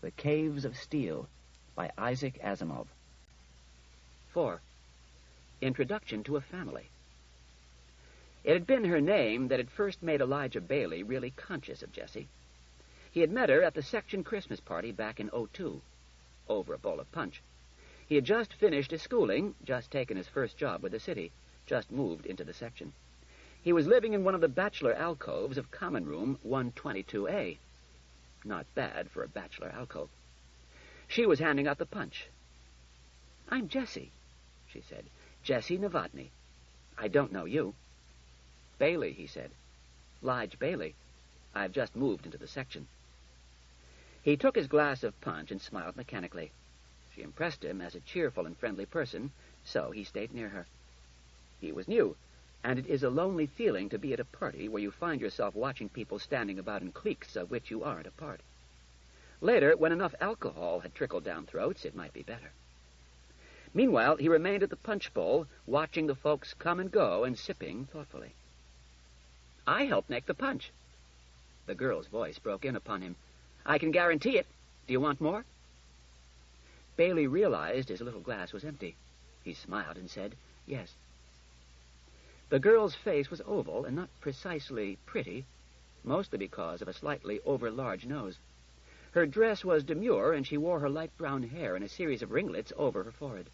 The Caves of Steel by Isaac Asimov. 4. Introduction to a Family. It had been her name that had first made Elijah Baley really conscious of Jessie. He had met her at the section Christmas party back in '02, over a bowl of punch. He had just finished his schooling, just taken his first job with the city, just moved into the section. He was living in one of the bachelor alcoves of Common Room 122A. Not bad for a bachelor alcove. She was handing out the punch. "I'm Jessie," she said. "Jessie Novotny. I don't know you." "Baley," he said. "Lige Baley. I've just moved into the section." He took his glass of punch and smiled mechanically. She impressed him as a cheerful and friendly person, so he stayed near her. He was new, and it is a lonely feeling to be at a party where you find yourself watching people standing about in cliques of which you aren't a part. Later, when enough alcohol had trickled down throats, it might be better. Meanwhile, he remained at the punch bowl, watching the folks come and go and sipping thoughtfully. "I helped make the punch." The girl's voice broke in upon him. "I can guarantee it. Do you want more?" Baley realized his little glass was empty. He smiled and said, "Yes." The girl's face was oval and not precisely pretty, mostly because of a slightly over-large nose. Her dress was demure, and she wore her light brown hair in a series of ringlets over her forehead.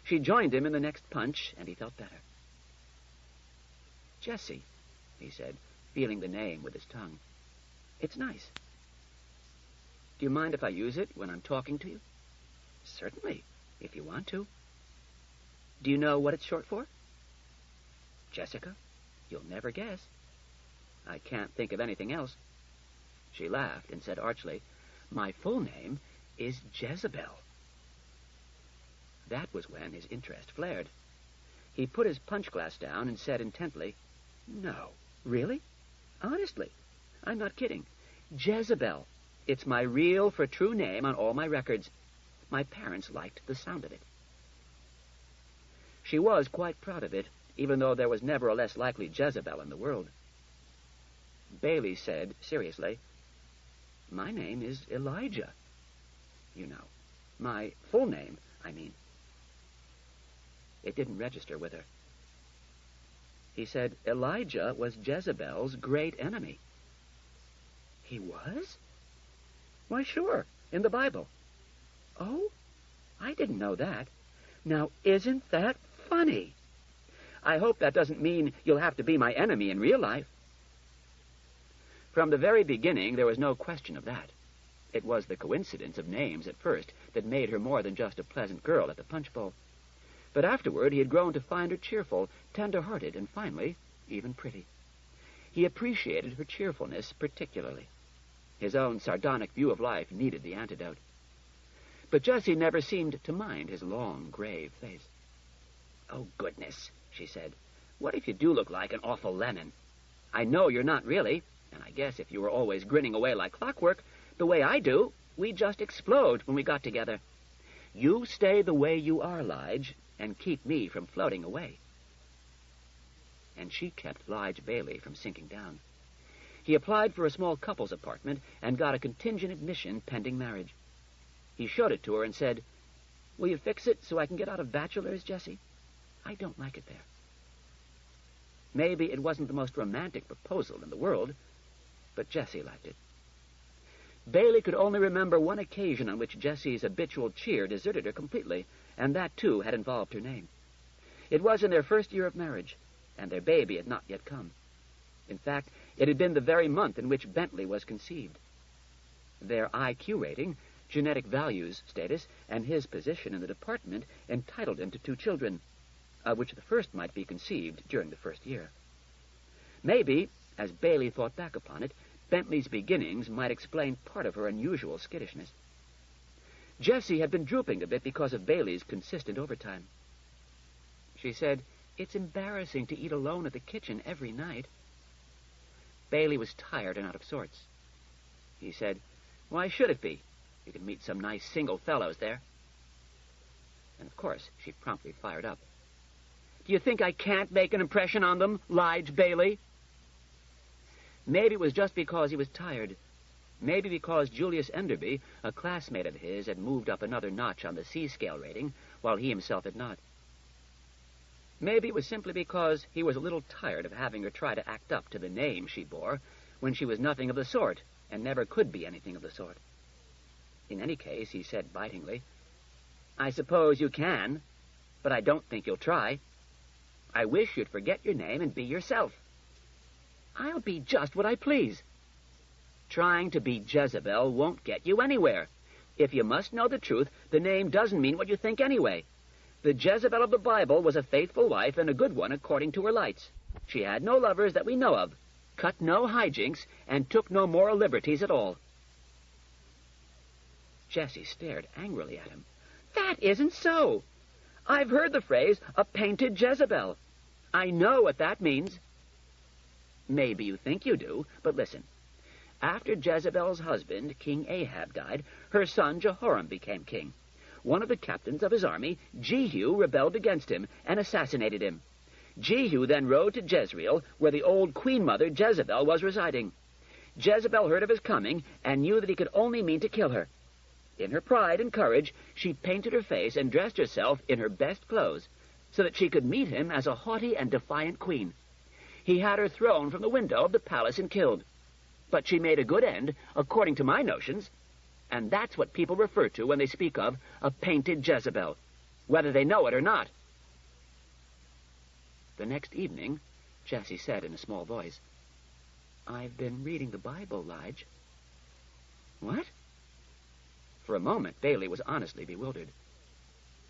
She joined him in the next punch, and he felt better. "Jessie," he said, feeling the name with his tongue. "It's nice. Do you mind if I use it when I'm talking to you?" "Certainly, if you want to." "Do you know what it's short for?" "Jessica? You'll never guess." "I can't think of anything else." She laughed and said archly, "My full name is Jezebel." That was when his interest flared. He put his punch glass down and said intently, "No, really? Honestly, I'm not kidding. Jezebel. It's my real for true name on all my records. My parents liked the sound of it." She was quite proud of it, even though there was never a less likely Jezebel in the world. Baley said seriously, "My name is Elijah. You know, my full name, I mean." It didn't register with her. He said Elijah was Jezebel's great enemy. "He was?" "Why, sure, in the Bible." "Oh, I didn't know that. Now, isn't that funny? I hope that doesn't mean you'll have to be my enemy in real life." From the very beginning, there was no question of that. It was the coincidence of names at first that made her more than just a pleasant girl at the punch bowl. But afterward, he had grown to find her cheerful, tender-hearted, and finally, even pretty. He appreciated her cheerfulness particularly. His own sardonic view of life needed the antidote. But Jessie never seemed to mind his long, grave face. "Oh, goodness," she said. "What if you do look like an awful lemon? I know you're not really, and I guess if you were always grinning away like clockwork, the way I do, we'd just explode when we got together. You stay the way you are, Lige, and keep me from floating away." And she kept Lige Baley from sinking down. He applied for a small couple's apartment and got a contingent admission pending marriage. He showed it to her and said, "Will you fix it so I can get out of bachelor's, Jessie? I don't like it there." Maybe it wasn't the most romantic proposal in the world, but Jessie liked it. Baley could only remember one occasion on which Jessie's habitual cheer deserted her completely, and that, too, had involved her name. It was in their first year of marriage, and their baby had not yet come. In fact, it had been the very month in which Bentley was conceived. Their IQ rating, genetic values status, and his position in the department entitled him to 2 children, of which the first might be conceived during the first year. Maybe, as Baley thought back upon it, Bentley's beginnings might explain part of her unusual skittishness. Jessie had been drooping a bit because of Baley's consistent overtime. She said, "It's embarrassing to eat alone at the kitchen every night." Baley was tired and out of sorts. He said, "Why should it be? You can meet some nice single fellows there." And of course, she promptly fired up. "Do you think I can't make an impression on them, Lige Baley?" Maybe it was just because he was tired, Maybe because Julius Enderby, a classmate of his, had moved up another notch on the C-scale rating, while he himself had not. Maybe it was simply because he was a little tired of having her try to act up to the name she bore when she was nothing of the sort, and never could be anything of the sort. In any case, he said bitingly, "I suppose you can, but I don't think you'll try. I wish you'd forget your name and be yourself." "I'll be just what I please." "Trying to be Jezebel won't get you anywhere. If you must know the truth, the name doesn't mean what you think anyway. The Jezebel of the Bible was a faithful wife and a good one according to her lights. She had no lovers that we know of, cut no hijinks, and took no moral liberties at all." Jessie stared angrily at him. "That isn't so. I've heard the phrase, a painted Jezebel. I know what that means." "Maybe you think you do, but listen. After Jezebel's husband, King Ahab, died, her son Jehoram became king. One of the captains of his army, Jehu, rebelled against him and assassinated him. Jehu then rode to Jezreel, where the old queen-mother Jezebel was residing. Jezebel heard of his coming and knew that he could only mean to kill her. In her pride and courage, she painted her face and dressed herself in her best clothes, so that she could meet him as a haughty and defiant queen. He had her thrown from the window of the palace and killed. But she made a good end, according to my notions, and that's what people refer to when they speak of a painted Jezebel, whether they know it or not." The next evening, Jessie said in a small voice, "I've been reading the Bible, Lige." "What?" For a moment, Baley was honestly bewildered.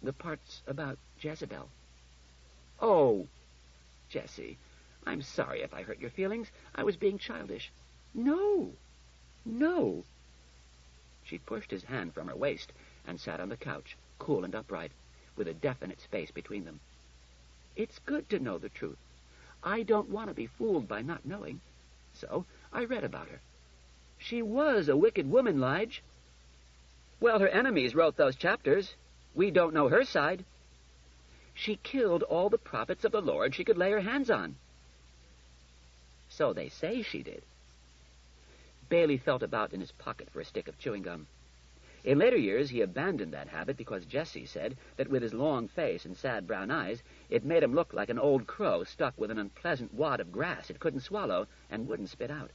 "The parts about Jezebel." "Oh, Jessie, I'm sorry if I hurt your feelings. I was being childish." "No, no." She pushed his hand from her waist and sat on the couch, cool and upright, with a definite space between them. "It's good to know the truth. I don't want to be fooled by not knowing. So I read about her. She was a wicked woman, Lige." "Well, her enemies wrote those chapters. We don't know her side." "She killed all the prophets of the Lord she could lay her hands on." "So they say she did." Baley felt about in his pocket for a stick of chewing gum. In later years, he abandoned that habit because Jessie said that with his long face and sad brown eyes, it made him look like an old crow stuck with an unpleasant wad of grass it couldn't swallow and wouldn't spit out.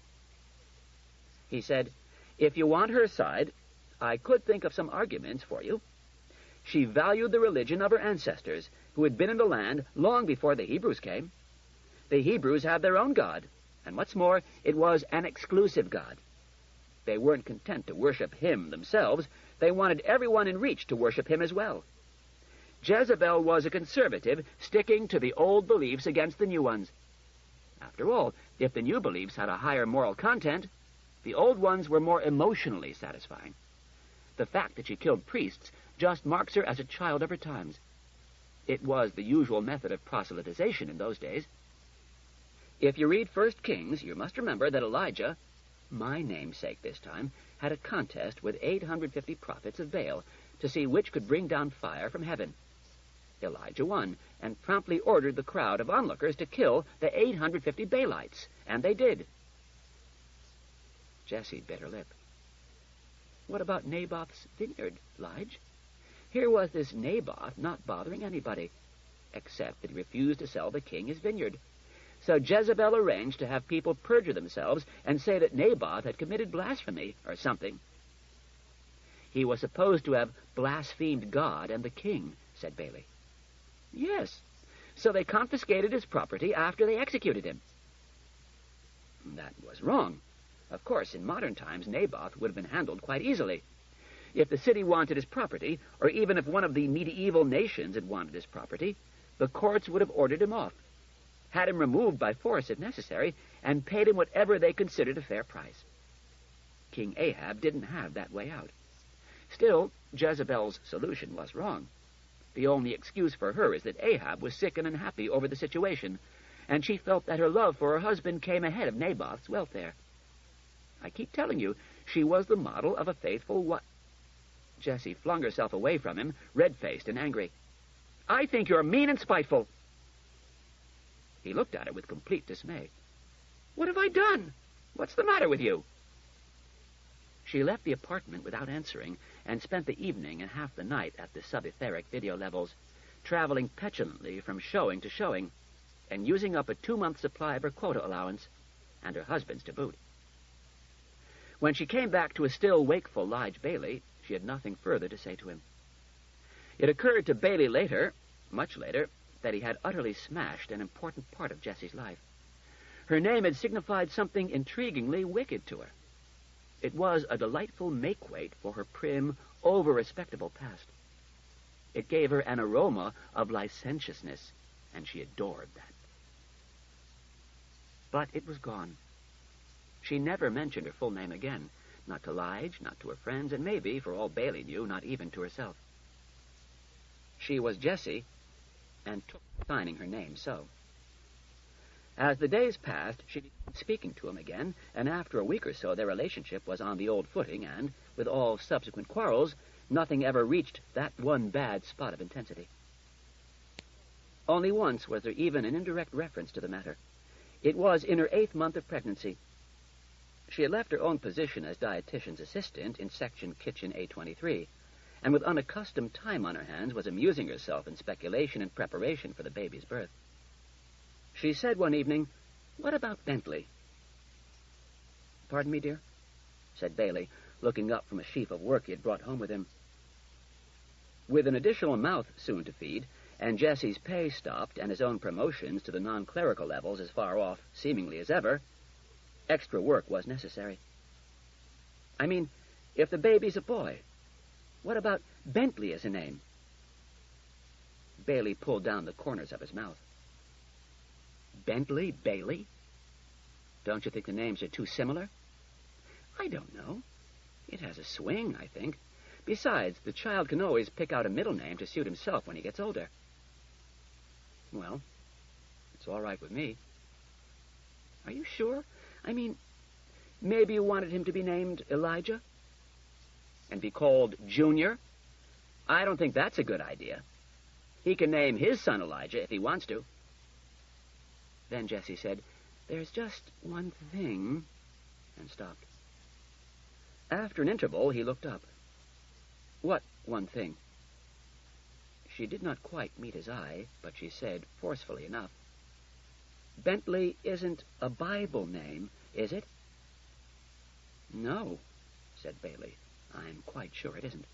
He said, "If you want her side, I could think of some arguments for you. She valued the religion of her ancestors, who had been in the land long before the Hebrews came. The Hebrews have their own God, and what's more, it was an exclusive God. They weren't content to worship him themselves. They wanted everyone in reach to worship him as well. Jezebel was a conservative, sticking to the old beliefs against the new ones. After all, if the new beliefs had a higher moral content, the old ones were more emotionally satisfying. The fact that she killed priests just marks her as a child of her times. It was the usual method of proselytization in those days. If you read 1 Kings, you must remember that Elijah, my namesake this time, had a contest with 850 prophets of Baal to see which could bring down fire from heaven. Elijah won and promptly ordered the crowd of onlookers to kill the 850 Baalites, and they did. Jessie bit her lip. What about Naboth's vineyard, Lige? Here was this Naboth not bothering anybody, except that he refused to sell the king his vineyard. So Jezebel arranged to have people perjure themselves and say that Naboth had committed blasphemy or something. He was supposed to have blasphemed God and the king, said Baley. Yes, so they confiscated his property after they executed him. That was wrong. Of course, in modern times, Naboth would have been handled quite easily. If the city wanted his property, or even if one of the medieval nations had wanted his property, the courts would have ordered him off, had him removed by force if necessary, and paid him whatever they considered a fair price. King Ahab didn't have that way out. Still, Jezebel's solution was wrong. The only excuse for her is that Ahab was sick and unhappy over the situation, and she felt that her love for her husband came ahead of Naboth's welfare. I keep telling you, she was the model of a faithful wife. Jessie flung herself away from him, red-faced and angry. I think you're mean and spiteful. He looked at her with complete dismay. What have I done? What's the matter with you? She left the apartment without answering and spent the evening and half the night at the subetheric video levels, traveling petulantly from showing to showing and using up a 2-month supply of her quota allowance, and her husband's to boot. When she came back to a still wakeful Lige Baley, she had nothing further to say to him. It occurred to Baley later, much later, that he had utterly smashed an important part of Jessie's life. Her name had signified something intriguingly wicked to her. It was a delightful make-weight for her prim, over-respectable past. It gave her an aroma of licentiousness, and she adored that. But it was gone. She never mentioned her full name again, not to Lige, not to her friends, and maybe, for all Baley knew, not even to herself. She was Jessie, and took signing her name so. As the days passed, she began speaking to him again, and after a week or so their relationship was on the old footing, and, with all subsequent quarrels, nothing ever reached that one bad spot of intensity. Only once was there even an indirect reference to the matter. It was in her 8th month of pregnancy. She had left her own position as dietitian's assistant in section kitchen A23, and with unaccustomed time on her hands was amusing herself in speculation and preparation for the baby's birth. She said one evening, "What about Bentley?" "Pardon me, dear?" said Baley, looking up from a sheaf of work he had brought home with him. With an additional mouth soon to feed, and Jessie's pay stopped and his own promotions to the non-clerical levels as far off, seemingly, as ever, extra work was necessary. "I mean, if the baby's a boy, what about Bentley as a name?" Baley pulled down the corners of his mouth. "Bentley Baley? Don't you think the names are too similar?" "I don't know. It has a swing, I think. Besides, the child can always pick out a middle name to suit himself when he gets older." "Well, it's all right with me." "Are you sure? I mean, maybe you wanted him to be named Elijah? And be called Junior? I don't think that's a good idea. He can name his son Elijah if he wants to." Then Jessie said, "There's just one thing," and stopped. After an interval, he looked up. "What one thing?" She did not quite meet his eye, but she said, forcefully enough, "Bentley isn't a Bible name, is it?" "No," said Baley. "I'm quite sure it isn't."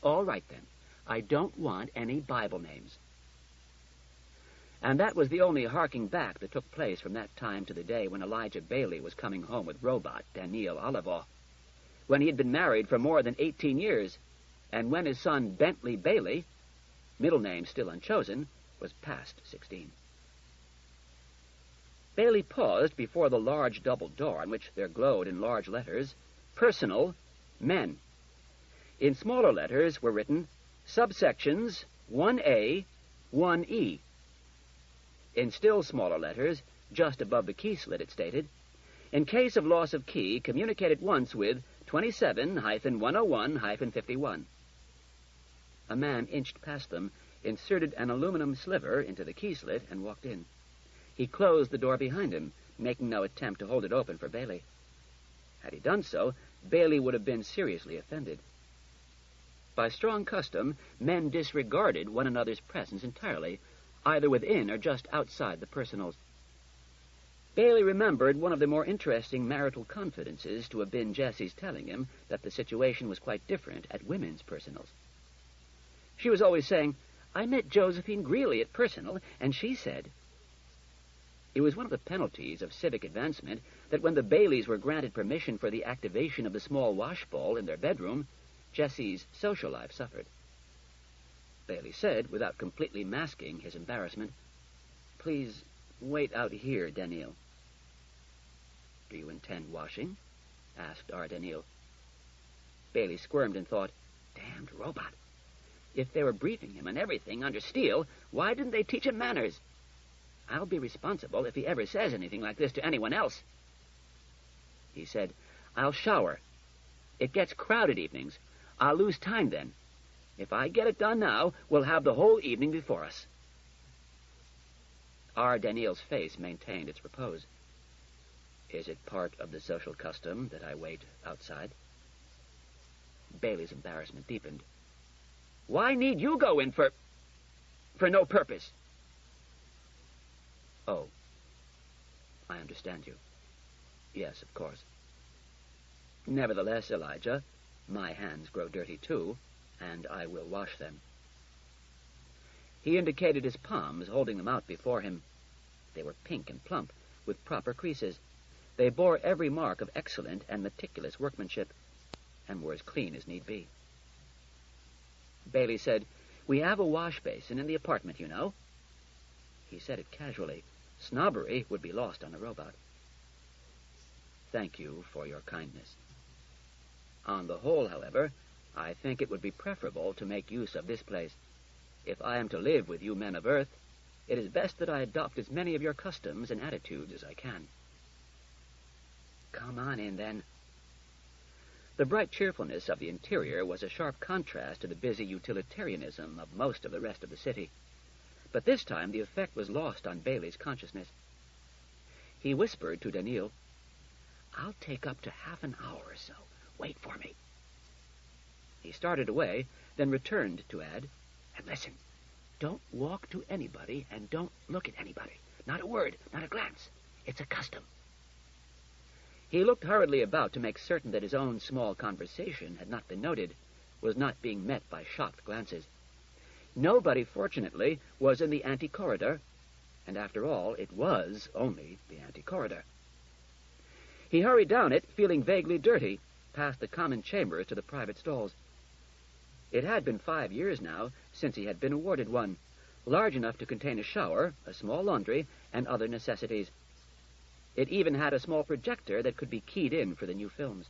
"All right, then. I don't want any Bible names." And that was the only harking back that took place from that time to the day when Elijah Baley was coming home with robot Daniil Oliver, when he had been married for more than 18 years, and when his son Bentley Baley, middle name still unchosen, was past 16. Baley paused before the large double door on which there glowed in large letters, "Personal, Men." In smaller letters were written, "Subsections 1A, 1E." In still smaller letters, just above the key slit, it stated, "In case of loss of key, communicate at once with 27-101-51. A man inched past them, inserted an aluminum sliver into the key slit, and walked in. He closed the door behind him, making no attempt to hold it open for Baley. Had he done so, Baley would have been seriously offended. By strong custom, men disregarded one another's presence entirely, either within or just outside the personals. Baley remembered one of the more interesting marital confidences to have been Jessie's telling him that the situation was quite different at women's personals. She was always saying, "I met Josephine Greeley at personal, and she said..." It was one of the penalties of civic advancement that when the Baleys were granted permission for the activation of the small washbowl in their bedroom, Jessie's social life suffered. Baley said, without completely masking his embarrassment, "Please wait out here, Daniil." "Do you intend washing?" asked our Daniil. Baley squirmed and thought, "Damned robot. If they were briefing him on everything under steel, why didn't they teach him manners? I'll be responsible if he ever says anything like this to anyone else." He said, "I'll shower. It gets crowded evenings. I'll lose time then. If I get it done now, we'll have the whole evening before us." Our Daniil's face maintained its repose. Is it part of the social custom that I wait outside? Baley's embarrassment deepened. Why need you go in for no purpose? Oh, I understand you. Yes, of course. Nevertheless, Elijah, my hands grow dirty too, and I will wash them. He indicated his palms, holding them out before him. They were pink and plump, with proper creases. They bore every mark of excellent and meticulous workmanship, and were as clean as need be. Baley said, We have a wash basin in the apartment, you know. He said it casually. Snobbery would be lost on a robot. Thank you for your kindness. On the whole, however, I think it would be preferable to make use of this place. If I am to live with you men of Earth, it is best that I adopt as many of your customs and attitudes as I can. Come on in, then. The bright cheerfulness of the interior was a sharp contrast to the busy utilitarianism of most of the rest of the city. But this time the effect was lost on Baley's consciousness. He whispered to Daniil, I'll take up to half an hour or so. Wait for me. He started away, then returned to add, And listen, don't walk to anybody and don't look at anybody. Not a word, not a glance. It's a custom. He looked hurriedly about to make certain that his own small conversation had not been noted, was not being met by shocked glances. Nobody, fortunately, was in the ante-corridor, and after all, it was only the ante-corridor. He hurried down it, feeling vaguely dirty, past the common chambers to the private stalls. It had been 5 years now since he had been awarded one, large enough to contain a shower, a small laundry, and other necessities. It even had a small projector that could be keyed in for the new films.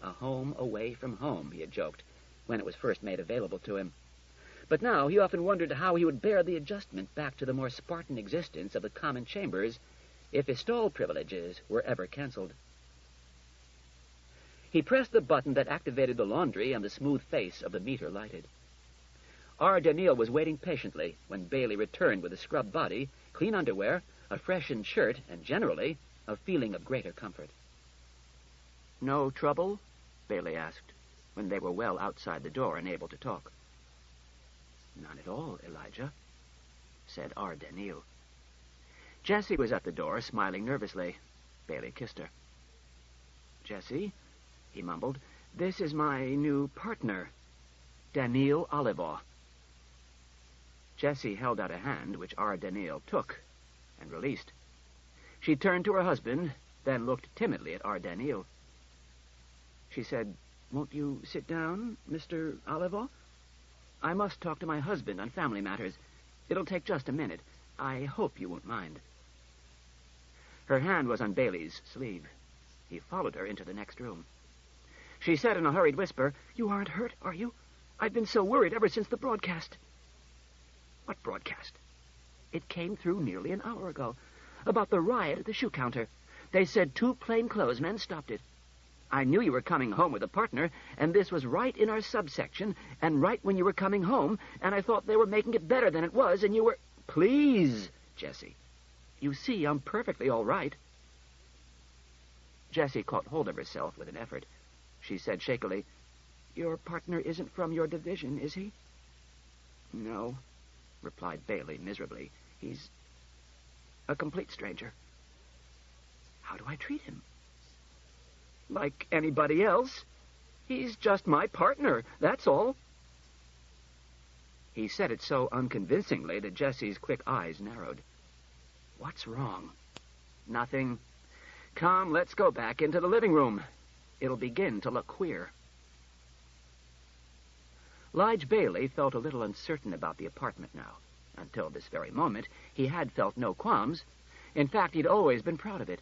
A home away from home, he had joked, when it was first made available to him. But now he often wondered how he would bear the adjustment back to the more Spartan existence of the common chambers if his stall privileges were ever cancelled. He pressed the button that activated the laundry, and the smooth face of the meter lighted. Daniil was waiting patiently when Baley returned with a scrubbed body, clean underwear, a freshened shirt, and generally a feeling of greater comfort. No trouble? Baley asked, when they were well outside the door and able to talk. None at all, Elijah, said Daniil. Jessie was at the door, smiling nervously. Baley kissed her. Jessie, he mumbled, this is my new partner, Daniil Oliver. Jessie held out a hand, which Daniil took and released. She turned to her husband, then looked timidly at Daniil. She said, Won't you sit down, Mr. Oliver? I must talk to my husband on family matters. It'll take just a minute. I hope you won't mind. Her hand was on Baley's sleeve. He followed her into the next room. She said in a hurried whisper, You aren't hurt, are you? I've been so worried ever since the broadcast. What broadcast? It came through nearly an hour ago. About the riot at the shoe counter. They said 2 plainclothesmen stopped it. I knew you were coming home with a partner, and this was right in our subsection, and right when you were coming home, and I thought they were making it better than it was, and you were... Please, Jessie. You see, I'm perfectly all right. Jessie caught hold of herself with an effort. She said shakily, Your partner isn't from your division, is he? No, replied Baley miserably. He's a complete stranger. How do I treat him? Like anybody else. He's just my partner, that's all. He said it so unconvincingly that Jessie's quick eyes narrowed. What's wrong? Nothing. Come, let's go back into the living room. It'll begin to look queer. Lige Baley felt a little uncertain about the apartment now. Until this very moment, he had felt no qualms. In fact, he'd always been proud of it.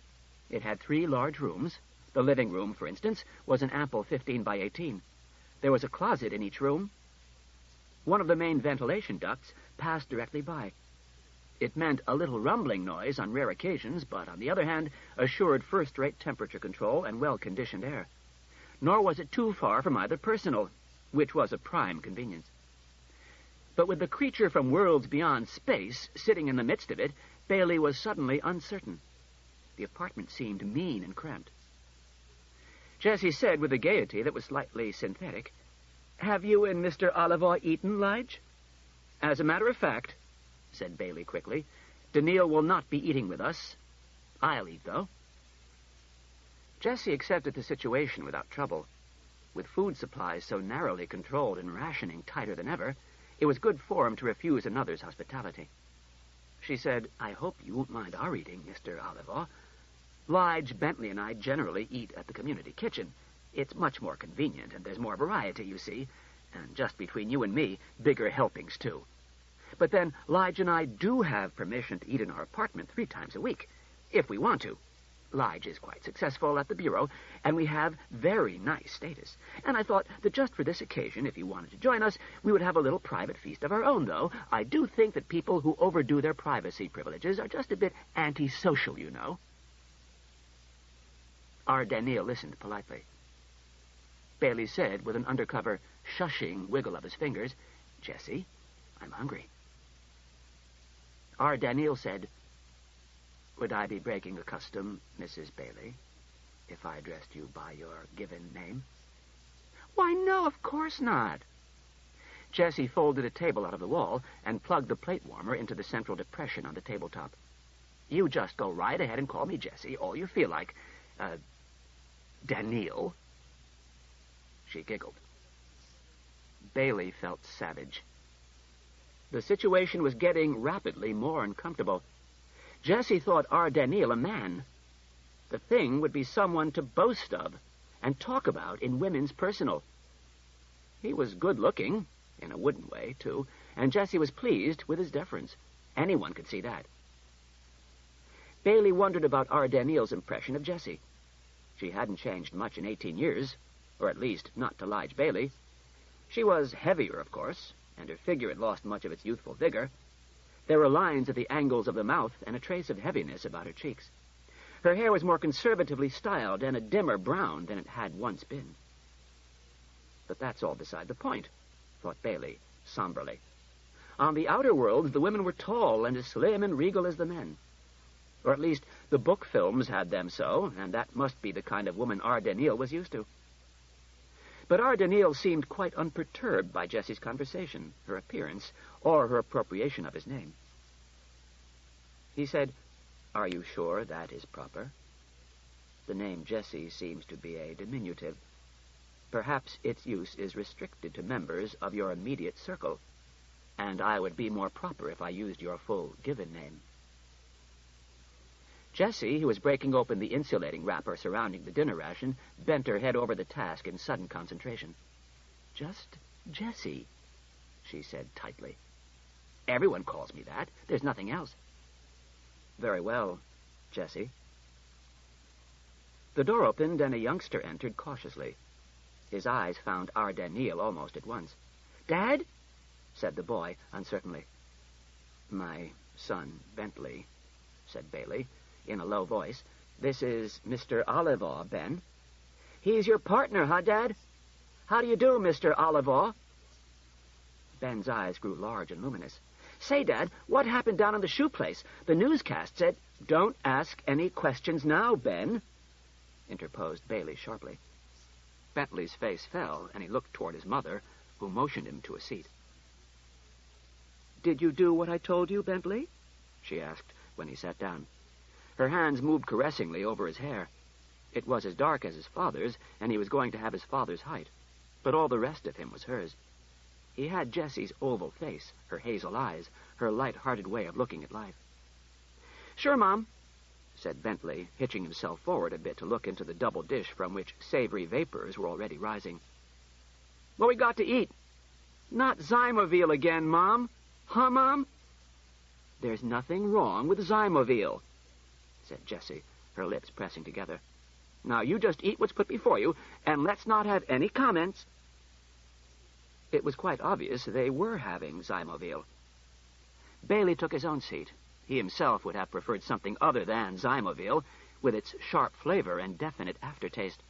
It had 3 large rooms. The living room, for instance, was an ample 15 by 18. There was a closet in each room. One of the main ventilation ducts passed directly by. It meant a little rumbling noise on rare occasions, but on the other hand, assured first-rate temperature control and well-conditioned air. Nor was it too far from either personal, which was a prime convenience. But with the creature from worlds beyond space sitting in the midst of it, Baley was suddenly uncertain. The apartment seemed mean and cramped. Jessie said with a gaiety that was slightly synthetic, "Have you and Mr. Oliver eaten, Lige?" "As a matter of fact," said Baley quickly, "Daniil will not be eating with us. I'll eat, though." Jessie accepted the situation without trouble. With food supplies so narrowly controlled and rationing tighter than ever, it was good form to refuse another's hospitality. She said, "I hope you won't mind our eating, Mr. Oliver. Lige, Bentley, and I generally eat at the community kitchen. It's much more convenient, and there's more variety, you see. And just between you and me, bigger helpings, too. But then, Lige and I do have permission to eat in our apartment 3 times a week, if we want to. Lige is quite successful at the bureau, and we have very nice status. And I thought that just for this occasion, if you wanted to join us, we would have a little private feast of our own, though. I do think that people who overdo their privacy privileges are just a bit antisocial, you know." Our Daniil listened politely. Baley said, with an undercover, shushing wiggle of his fingers, "Jessie, I'm hungry." Our Daniil said, "Would I be breaking the custom, Mrs. Baley, if I addressed you by your given name?" "Why, no, of course not." Jessie folded a table out of the wall and plugged the plate warmer into the central depression on the tabletop. "You just go right ahead and call me Jessie, all you feel like. Daniil." She giggled. Baley felt savage. The situation was getting rapidly more uncomfortable. Jessie thought our Daniil a man. The thing would be someone to boast of and talk about in women's personal. He was good-looking, in a wooden way, too, and Jessie was pleased with his deference. Anyone could see that. Baley wondered about our Daniil's impression of Jessie. She hadn't changed much in 18 years, or at least not to Lige Baley. She was heavier, of course, and her figure had lost much of its youthful vigor. There were lines at the angles of the mouth and a trace of heaviness about her cheeks. Her hair was more conservatively styled and a dimmer brown than it had once been. But that's all beside the point, thought Baley, somberly. On the outer worlds, the women were tall and as slim and regal as the men. Or at least the book films had them so, and that must be the kind of woman our Daniil was used to. But our Daniil seemed quite unperturbed by Jessie's conversation, her appearance, or her appropriation of his name. He said, "Are you sure that is proper? The name Jessie seems to be a diminutive. Perhaps its use is restricted to members of your immediate circle, and I would be more proper if I used your full given name." Jessie, who was breaking open the insulating wrapper surrounding the dinner ration, bent her head over the task in sudden concentration. "Just Jessie," she said tightly. "Everyone calls me that. There's nothing else." "Very well, Jessie." The door opened and a youngster entered cautiously. His eyes found our Daniil almost at once. "Dad?" said the boy uncertainly. "My son, Bentley," said Baley, in a low voice. "This is Mr. Oliver, Ben." "He's your partner, huh, Dad? How do you do, Mr. Oliver?" Ben's eyes grew large and luminous. "Say, Dad, what happened down in the shoe place? The newscast said—" "Don't ask any questions now, Ben," interposed Baley sharply. Bentley's face fell, and he looked toward his mother, who motioned him to a seat. "Did you do what I told you, Bentley?" she asked when he sat down. Her hands moved caressingly over his hair. It was as dark as his father's, and he was going to have his father's height. But all the rest of him was hers. He had Jessie's oval face, her hazel eyes, her light-hearted way of looking at life. "Sure, Mom," said Bentley, hitching himself forward a bit to look into the double dish from which savory vapors were already rising. "What we got to eat?" "Not Zymoville again, Mom. Huh, Mom?" "There's nothing wrong with Zymoville," said Jessie, her lips pressing together. "Now you just eat what's put before you, and let's not have any comments." It was quite obvious they were having Zymoville. Baley took his own seat. He himself would have preferred something other than Zymoville, with its sharp flavor and definite aftertaste.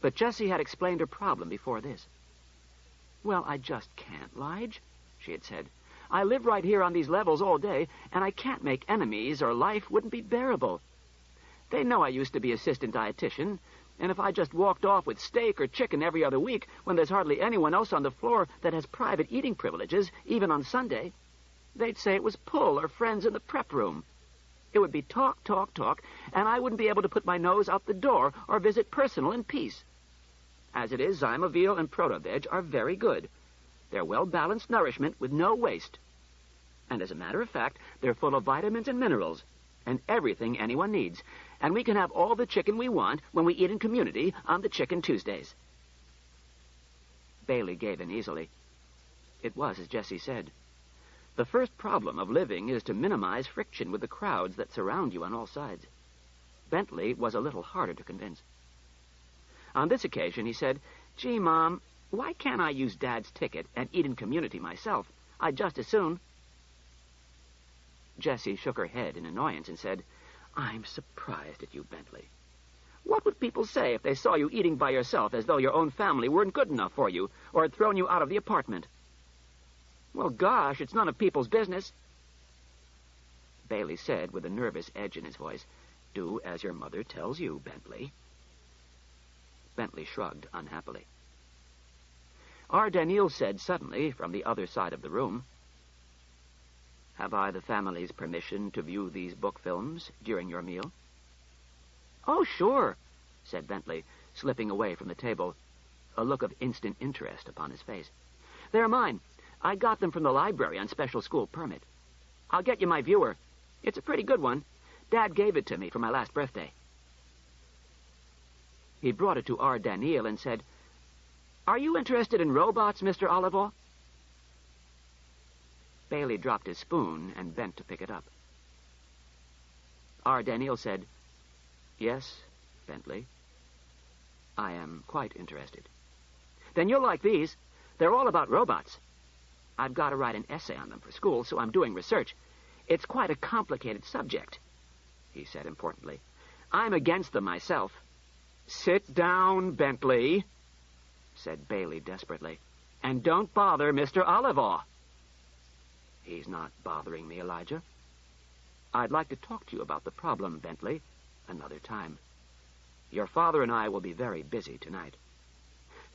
But Jessie had explained her problem before this. "Well, I just can't, Lige," she had said. "I live right here on these levels all day, and I can't make enemies, or life wouldn't be bearable. They know I used to be assistant dietitian, and if I just walked off with steak or chicken every other week when there's hardly anyone else on the floor that has private eating privileges, even on Sunday, they'd say it was pull or friends in the prep room. It would be talk, talk, talk, and I wouldn't be able to put my nose out the door or visit personal in peace. As it is, Zymoville and Proto-Veg are very good. They're well-balanced nourishment with no waste. And as a matter of fact, they're full of vitamins and minerals, and everything anyone needs. And we can have all the chicken we want when we eat in community on the Chicken Tuesdays. Baley gave in easily. It was as Jessie said. The first problem of living is to minimize friction with the crowds that surround you on all sides. Bentley was a little harder to convince. On this occasion, he said, "Gee, Mom, why can't I use Dad's ticket and eat in community myself? I'd just as soon." Jessie shook her head in annoyance and said, "I'm surprised at you, Bentley. What would people say if they saw you eating by yourself as though your own family weren't good enough for you or had thrown you out of the apartment?" "Well, gosh, it's none of people's business." Baley said with a nervous edge in his voice, "Do as your mother tells you, Bentley." Bentley shrugged unhappily. Daniel said suddenly from the other side of the room, "Have I the family's permission to view these book films during your meal?" "Oh, sure," said Bentley, slipping away from the table, a look of instant interest upon his face. "They're mine. I got them from the library on special school permit. I'll get you my viewer. It's a pretty good one. Dad gave it to me for my last birthday." He brought it to Daniel and said, "Are you interested in robots, Mr. Oliver?" Baley dropped his spoon and bent to pick it up. Daniel said, "Yes, Bentley. I am quite interested." "Then you'll like these. They're all about robots. I've got to write an essay on them for school, so I'm doing research. It's quite a complicated subject," he said importantly. "I'm against them myself." "Sit down, Bentley," said Baley desperately, "and don't bother Mr. Oliver." "He's not bothering me, Elijah. I'd like to talk to you about the problem, Bentley, another time. Your father and I will be very busy tonight."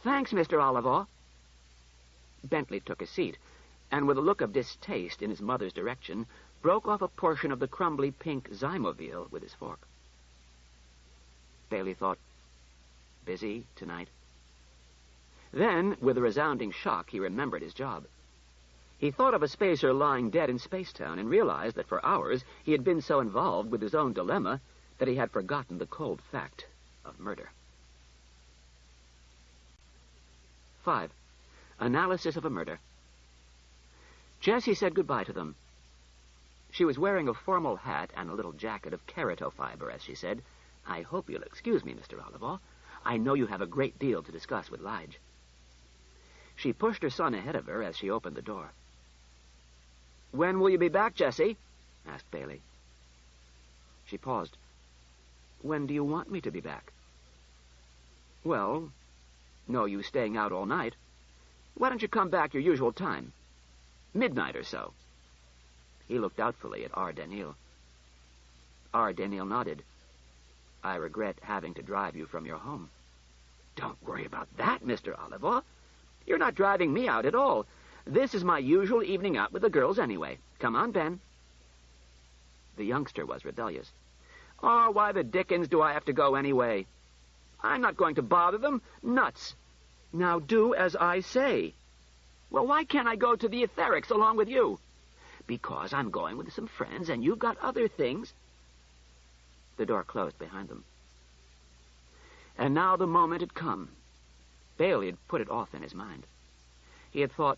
"Thanks, Mr. Oliver." Bentley took a seat, and with a look of distaste in his mother's direction, broke off a portion of the crumbly pink Zymoville with his fork. Baley thought, busy tonight? Then, with a resounding shock, he remembered his job. He thought of a spacer lying dead in Spacetown and realized that for hours he had been so involved with his own dilemma that he had forgotten the cold fact of murder. 5. Analysis of a murder. Jessie said goodbye to them. She was wearing a formal hat and a little jacket of keratofiber as she said, "I hope you'll excuse me, Mr. Oliver. I know you have a great deal to discuss with Lige." She pushed her son ahead of her as she opened the door. "When will you be back, Jessie?" asked Baley. She paused. "When do you want me to be back?" "Well, no use staying out all night. Why don't you come back your usual time? Midnight or so." He looked doubtfully at Daniel. Daniel nodded. "I regret having to drive you from your home." "Don't worry about that, Mr. Oliver. You're not driving me out at all. This is my usual evening out with the girls anyway. Come on, Ben." The youngster was rebellious. "Oh, why the dickens do I have to go anyway? I'm not going to bother them. Nuts. Now do as I say." "Well, why can't I go to the etherics along with you?" "Because I'm going with some friends and you've got other things." The door closed behind them. And now the moment had come. Baley had put it off in his mind. He had thought,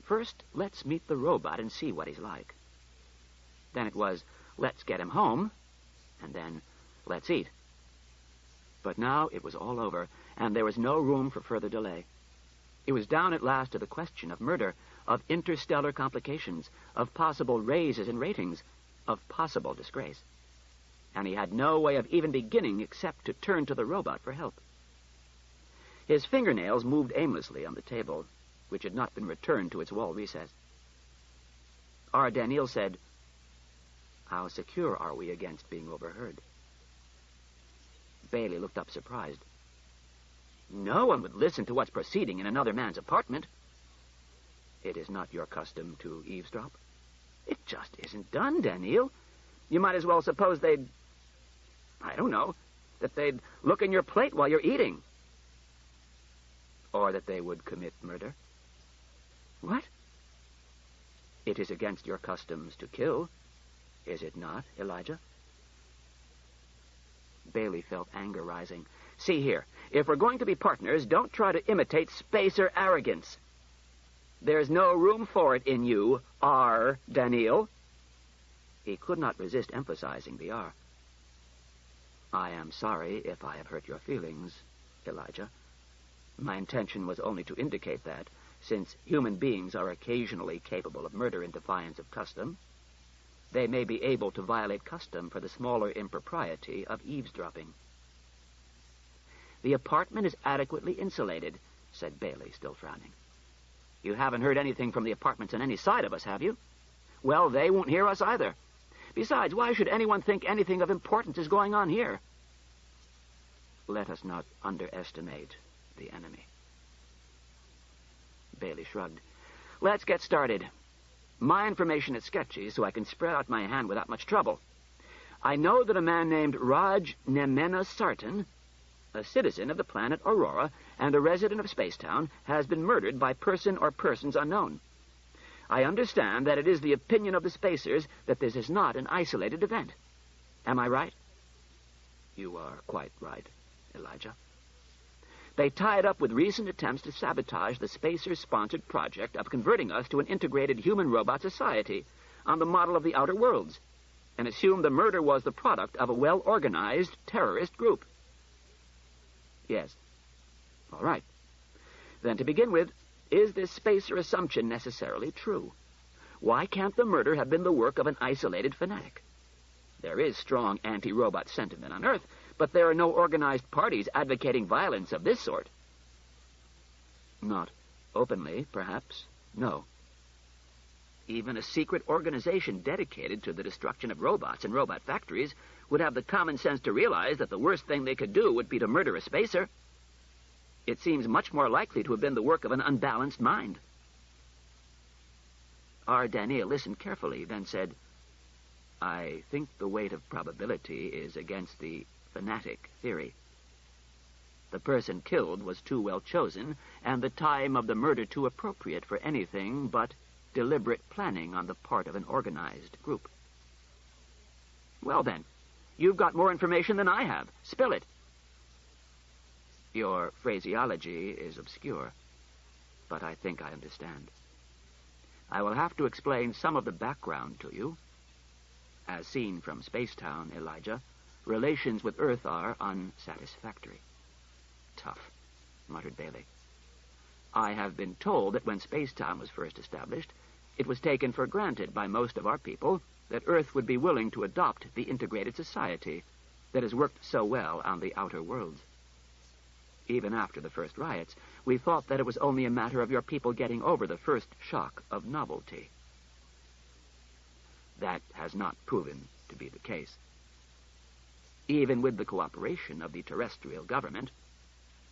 first, let's meet the robot and see what he's like. Then it was, let's get him home, and then, let's eat. But now it was all over, and there was no room for further delay. It was down at last to the question of murder, of interstellar complications, of possible raises in ratings, of possible disgrace. And he had no way of even beginning except to turn to the robot for help. His fingernails moved aimlessly on the table, which had not been returned to its wall recess. Daniel said, "How secure are we against being overheard?" Baley looked up surprised. No one would listen to what's proceeding in another man's apartment. It is not your custom to eavesdrop? It just isn't done, Daniil. You might as well suppose they'd... I don't know, that they'd look in your plate while you're eating. Or that they would commit murder. What? It is against your customs to kill, is it not, Elijah? Baley felt anger rising. See here, if we're going to be partners, don't try to imitate spacer arrogance. There's no room for it in you, R. Daniil. He could not resist emphasizing the R. I am sorry if I have hurt your feelings, Elijah. My intention was only to indicate that, since human beings are occasionally capable of murder in defiance of custom, they may be able to violate custom for the smaller impropriety of eavesdropping. The apartment is adequately insulated, said Baley, still frowning. You haven't heard anything from the apartments on any side of us, have you? Well, they won't hear us either. Besides, why should anyone think anything of importance is going on here? Let us not underestimate the enemy. Baley shrugged. Let's get started. My information is sketchy, so I can spread out my hand without much trouble. I know that a man named Raj Nemena Sartan, a citizen of the planet Aurora and a resident of Spacetown, has been murdered by person or persons unknown. I understand that it is the opinion of the Spacers that this is not an isolated event. Am I right? You are quite right, Elijah. They tie it up with recent attempts to sabotage the Spacers-sponsored project of converting us to an integrated human-robot society on the model of the Outer Worlds, and assume the murder was the product of a well-organized terrorist group. Yes. All right. Then to begin with, is this Spacer assumption necessarily true? Why can't the murder have been the work of an isolated fanatic? There is strong anti-robot sentiment on Earth, but there are no organized parties advocating violence of this sort. Not openly, perhaps. No. Even a secret organization dedicated to the destruction of robots and robot factories would have the common sense to realize that the worst thing they could do would be to murder a Spacer. It seems much more likely to have been the work of an unbalanced mind. R. Daniil listened carefully, then said, I think the weight of probability is against the fanatic theory. The person killed was too well chosen, and the time of the murder too appropriate for anything but deliberate planning on the part of an organized group. Well then, you've got more information than I have. Spill it. Your phraseology is obscure, but I think I understand. I will have to explain some of the background to you. As seen from Spacetown, Elijah, relations with Earth are unsatisfactory. Tough, muttered Baley. I have been told that when Spacetown was first established, it was taken for granted by most of our people that Earth would be willing to adopt the integrated society that has worked so well on the Outer Worlds. Even after the first riots, we thought that it was only a matter of your people getting over the first shock of novelty. That has not proven to be the case. Even with the cooperation of the terrestrial government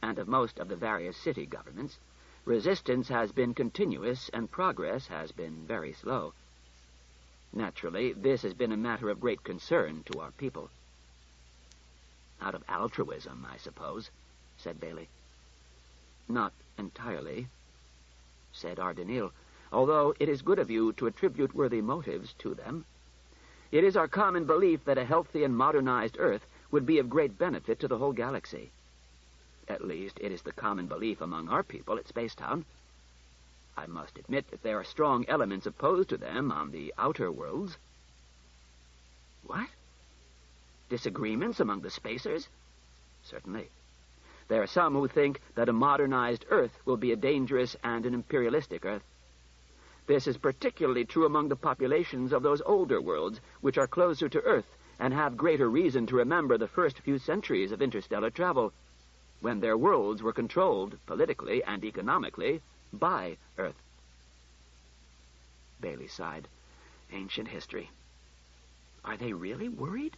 and of most of the various city governments, resistance has been continuous and progress has been very slow. Naturally, this has been a matter of great concern to our people. Out of altruism, I suppose, said Baley. Not entirely, said Daniil, although it is good of you to attribute worthy motives to them. It is our common belief that a healthy and modernized Earth would be of great benefit to the whole galaxy. At least, it is the common belief among our people at Spacetown. I must admit that there are strong elements opposed to them on the Outer Worlds. What? Disagreements among the Spacers? Certainly. There are some who think that a modernized Earth will be a dangerous and an imperialistic Earth. This is particularly true among the populations of those older worlds, which are closer to Earth and have greater reason to remember the first few centuries of interstellar travel, when their worlds were controlled, politically and economically, by Earth. Baley sighed. Ancient history. Are they really worried?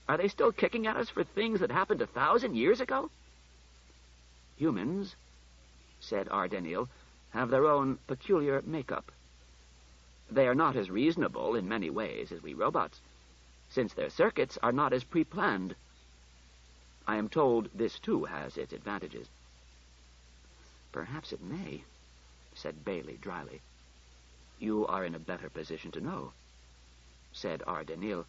Are they still kicking at us for things that happened 1,000 years ago? Humans, said Ardenil, have their own peculiar makeup. They are not as reasonable in many ways as we robots, since their circuits are not as pre-planned. I am told this, too, has its advantages. Perhaps it may, said Baley dryly. You are in a better position to know, said Ardenil.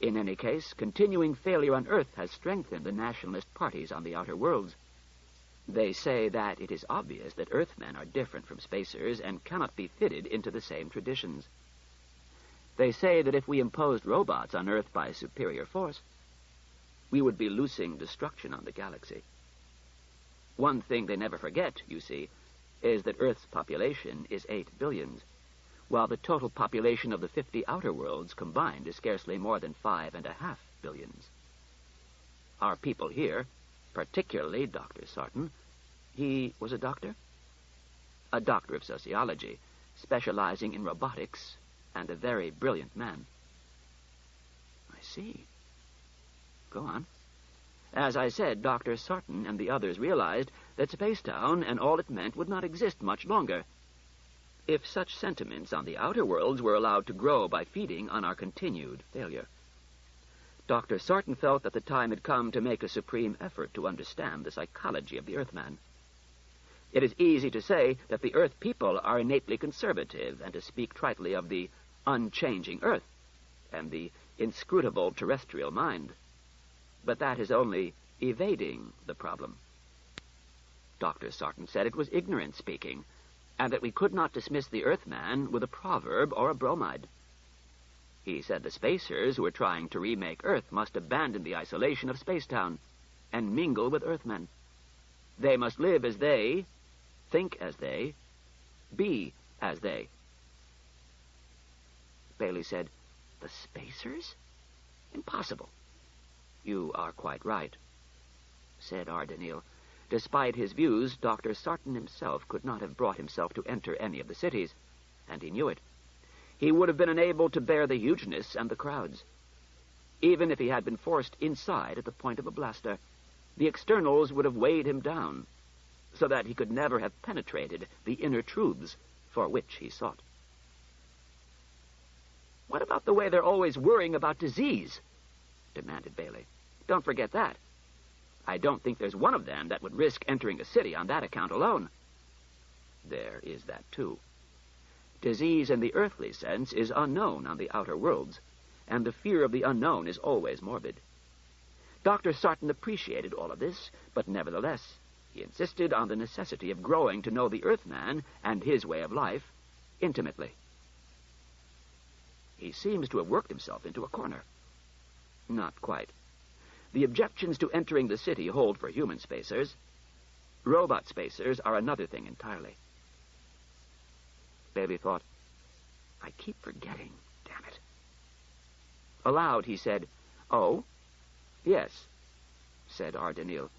In any case, continuing failure on Earth has strengthened the nationalist parties on the outer worlds. They say that it is obvious that Earthmen are different from spacers and cannot be fitted into the same traditions. They say that if we imposed robots on Earth by superior force, we would be loosing destruction on the galaxy. One thing they never forget, you see, is that Earth's population is 8 billions, while the total population of the 50 outer worlds combined is scarcely more than 5.5 billions. Our people here, particularly Dr. Sarton, he was a doctor? A doctor of sociology, specializing in robotics, and a very brilliant man. I see. Go on. As I said, Dr. Sarton and the others realized that Spacetown and all it meant would not exist much longer. If such sentiments on the outer worlds were allowed to grow by feeding on our continued failure. Dr. Sarton felt that the time had come to make a supreme effort to understand the psychology of the Earthman. It is easy to say that the Earth people are innately conservative and to speak tritely of the unchanging Earth and the inscrutable terrestrial mind. But that is only evading the problem. Dr. Sarton said it was ignorant speaking, and that we could not dismiss the Earthman with a proverb or a bromide. He said the spacers who were trying to remake Earth must abandon the isolation of Spacetown and mingle with Earthmen. They must live as they, think as they, be as they. Baley said, The spacers? Impossible. You are quite right, said Ardenil. Despite his views, Dr. Sarton himself could not have brought himself to enter any of the cities, and he knew it. He would have been unable to bear the hugeness and the crowds. Even if he had been forced inside at the point of a blaster, the externals would have weighed him down, so that he could never have penetrated the inner truths for which he sought. What about the way they're always worrying about disease? Demanded Baley. Don't forget that. I don't think there's one of them that would risk entering a city on that account alone. There is that, too. Disease in the earthly sense is unknown on the outer worlds, and the fear of the unknown is always morbid. Dr. Sarton appreciated all of this, but nevertheless, he insisted on the necessity of growing to know the Earthman and his way of life intimately. He seems to have worked himself into a corner. Not quite. The objections to entering the city hold for human spacers. Robot spacers are another thing entirely. Baley thought, I keep forgetting, damn it. Aloud, he said, Oh, yes, said Ardenil.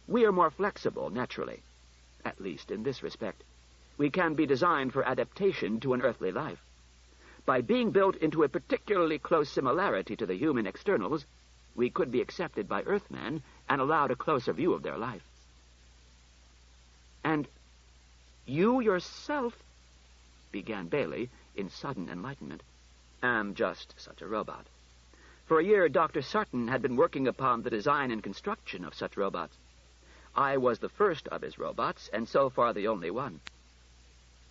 We are more flexible, naturally, at least in this respect. We can be designed for adaptation to an earthly life. By being built into a particularly close similarity to the human externals, we could be accepted by Earthmen and allowed a closer view of their life. And you yourself, began Baley in sudden enlightenment, am just such a robot. For a year, Dr. Sarton had been working upon the design and construction of such robots. I was the first of his robots, and so far the only one.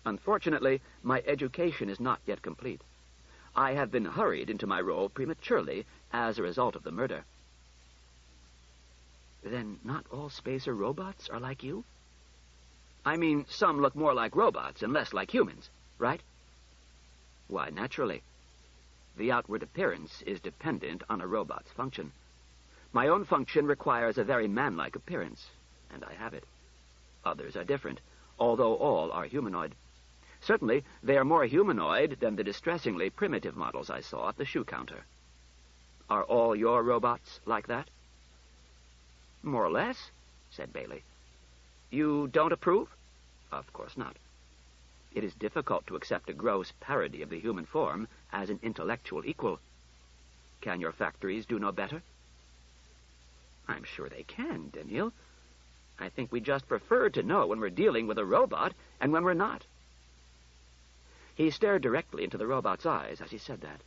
Unfortunately, my education is not yet complete. I have been hurried into my role prematurely as a result of the murder. Then not all spacer robots are like you? I mean, some look more like robots and less like humans, right? Why, naturally. The outward appearance is dependent on a robot's function. My own function requires a very man-like appearance, and I have it. Others are different, although all are humanoid. Certainly, they are more humanoid than the distressingly primitive models I saw at the shoe counter. Are all your robots like that? More or less, said Baley. You don't approve? Of course not. It is difficult to accept a gross parody of the human form as an intellectual equal. Can your factories do no better? I'm sure they can, Daniil. I think we just prefer to know when we're dealing with a robot and when we're not. He stared directly into the robot's eyes as he said that.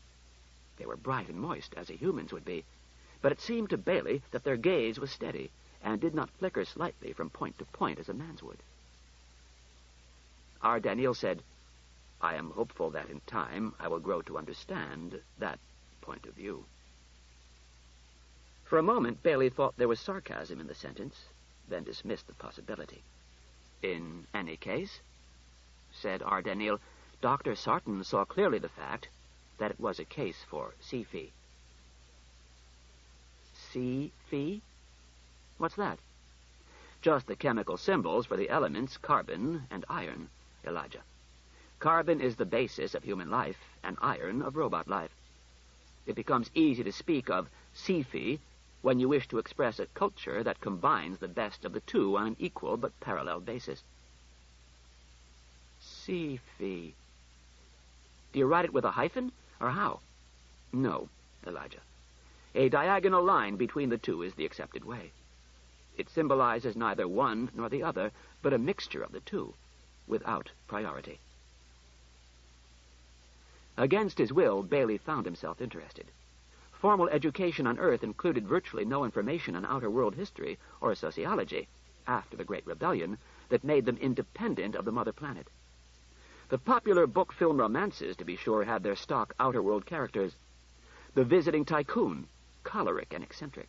They were bright and moist, as a human's would be, but it seemed to Baley that their gaze was steady and did not flicker slightly from point to point as a man's would. Our Daniil said, "I am hopeful that in time I will grow to understand that point of view." For a moment, Baley thought there was sarcasm in the sentence, then dismissed the possibility. "In any case," said our Daniil, "Dr. Sarton saw clearly the fact that it was a case for sci-fi." Sci-fi? What's that? Just the chemical symbols for the elements carbon and iron, Elijah. Carbon is the basis of human life, and iron of robot life. It becomes easy to speak of sci-fi when you wish to express a culture that combines the best of the two on an equal but parallel basis. Sci-fi. Do you write it with a hyphen, or how? No, Elijah. A diagonal line between the two is the accepted way. It symbolizes neither one nor the other, but a mixture of the two, without priority. Against his will, Baley found himself interested. Formal education on Earth included virtually no information on outer world history or sociology, after the Great Rebellion, that made them independent of the mother planet. The popular book-film romances, to be sure, had their stock outer world characters. The visiting tycoon, choleric and eccentric.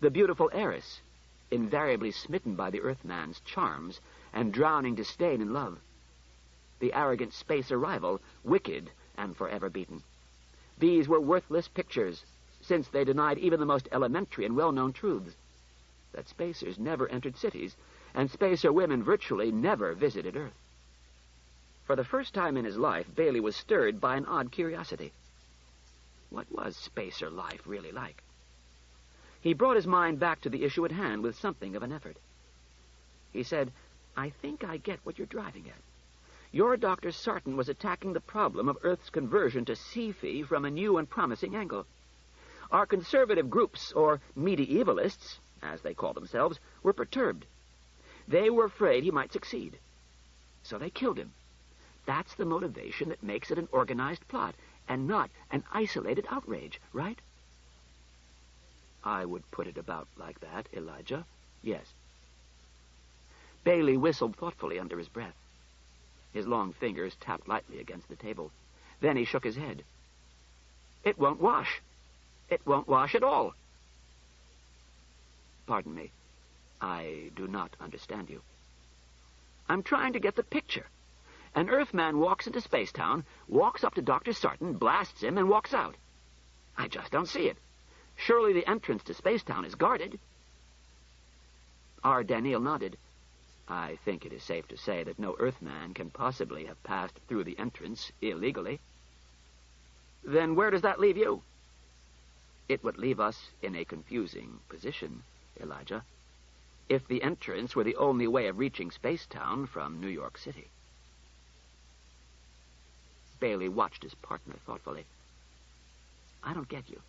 The beautiful heiress, invariably smitten by the Earthman's charms and drowning disdain in love. The arrogant spacer rival, wicked and forever beaten. These were worthless pictures, since they denied even the most elementary and well-known truths. That spacers never entered cities, and spacer women virtually never visited Earth. For the first time in his life, Baley was stirred by an odd curiosity. What was spacer life really like? He brought his mind back to the issue at hand with something of an effort. He said, "I think I get what you're driving at. Your Dr. Sarton was attacking the problem of Earth's conversion to sci-fi from a new and promising angle. Our conservative groups, or medievalists, as they call themselves, were perturbed. They were afraid he might succeed. So they killed him. That's the motivation that makes it an organized plot, and not an isolated outrage, right?" "I would put it about like that, Elijah. Yes." Baley whistled thoughtfully under his breath. His long fingers tapped lightly against the table. Then he shook his head. "It won't wash. It won't wash at all." "Pardon me. I do not understand you." "I'm trying to get the picture. An Earthman walks into Spacetown, walks up to Dr. Sarton, blasts him, and walks out. I just don't see it. Surely the entrance to Spacetown is guarded." Our Daniil nodded. "I think it is safe to say that no Earthman can possibly have passed through the entrance illegally." "Then where does that leave you?" "It would leave us in a confusing position, Elijah, if the entrance were the only way of reaching Spacetown from New York City." Baley watched his partner thoughtfully. "I don't get you."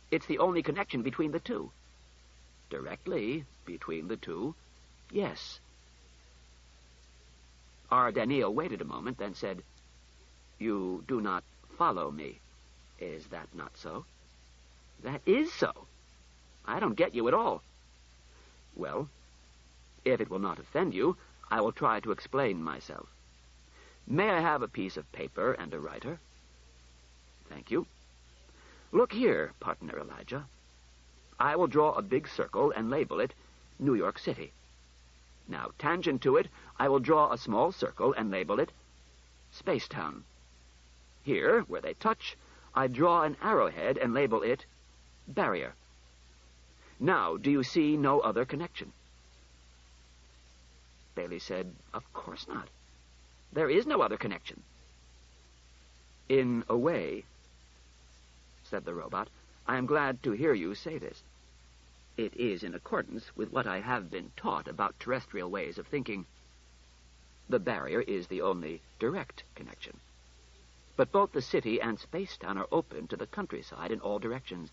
"It's the only connection between the two." "Directly between the two, yes." Our Daniil waited a moment, then said, "You do not follow me. Is that not so?" "That is so. I don't get you at all." "Well, if it will not offend you, I will try to explain myself. May I have a piece of paper and a writer?" "Thank you. Look here, partner Elijah. I will draw a big circle and label it New York City. Now, tangent to it, I will draw a small circle and label it Spacetown. Here, where they touch, I draw an arrowhead and label it Barrier. Now, do you see no other connection?" Baley said, "Of course not. There is no other connection." "In a way," said the robot, "I am glad to hear you say this. It is in accordance with what I have been taught about terrestrial ways of thinking. The barrier is the only direct connection. But both the city and Spacetown are open to the countryside in all directions.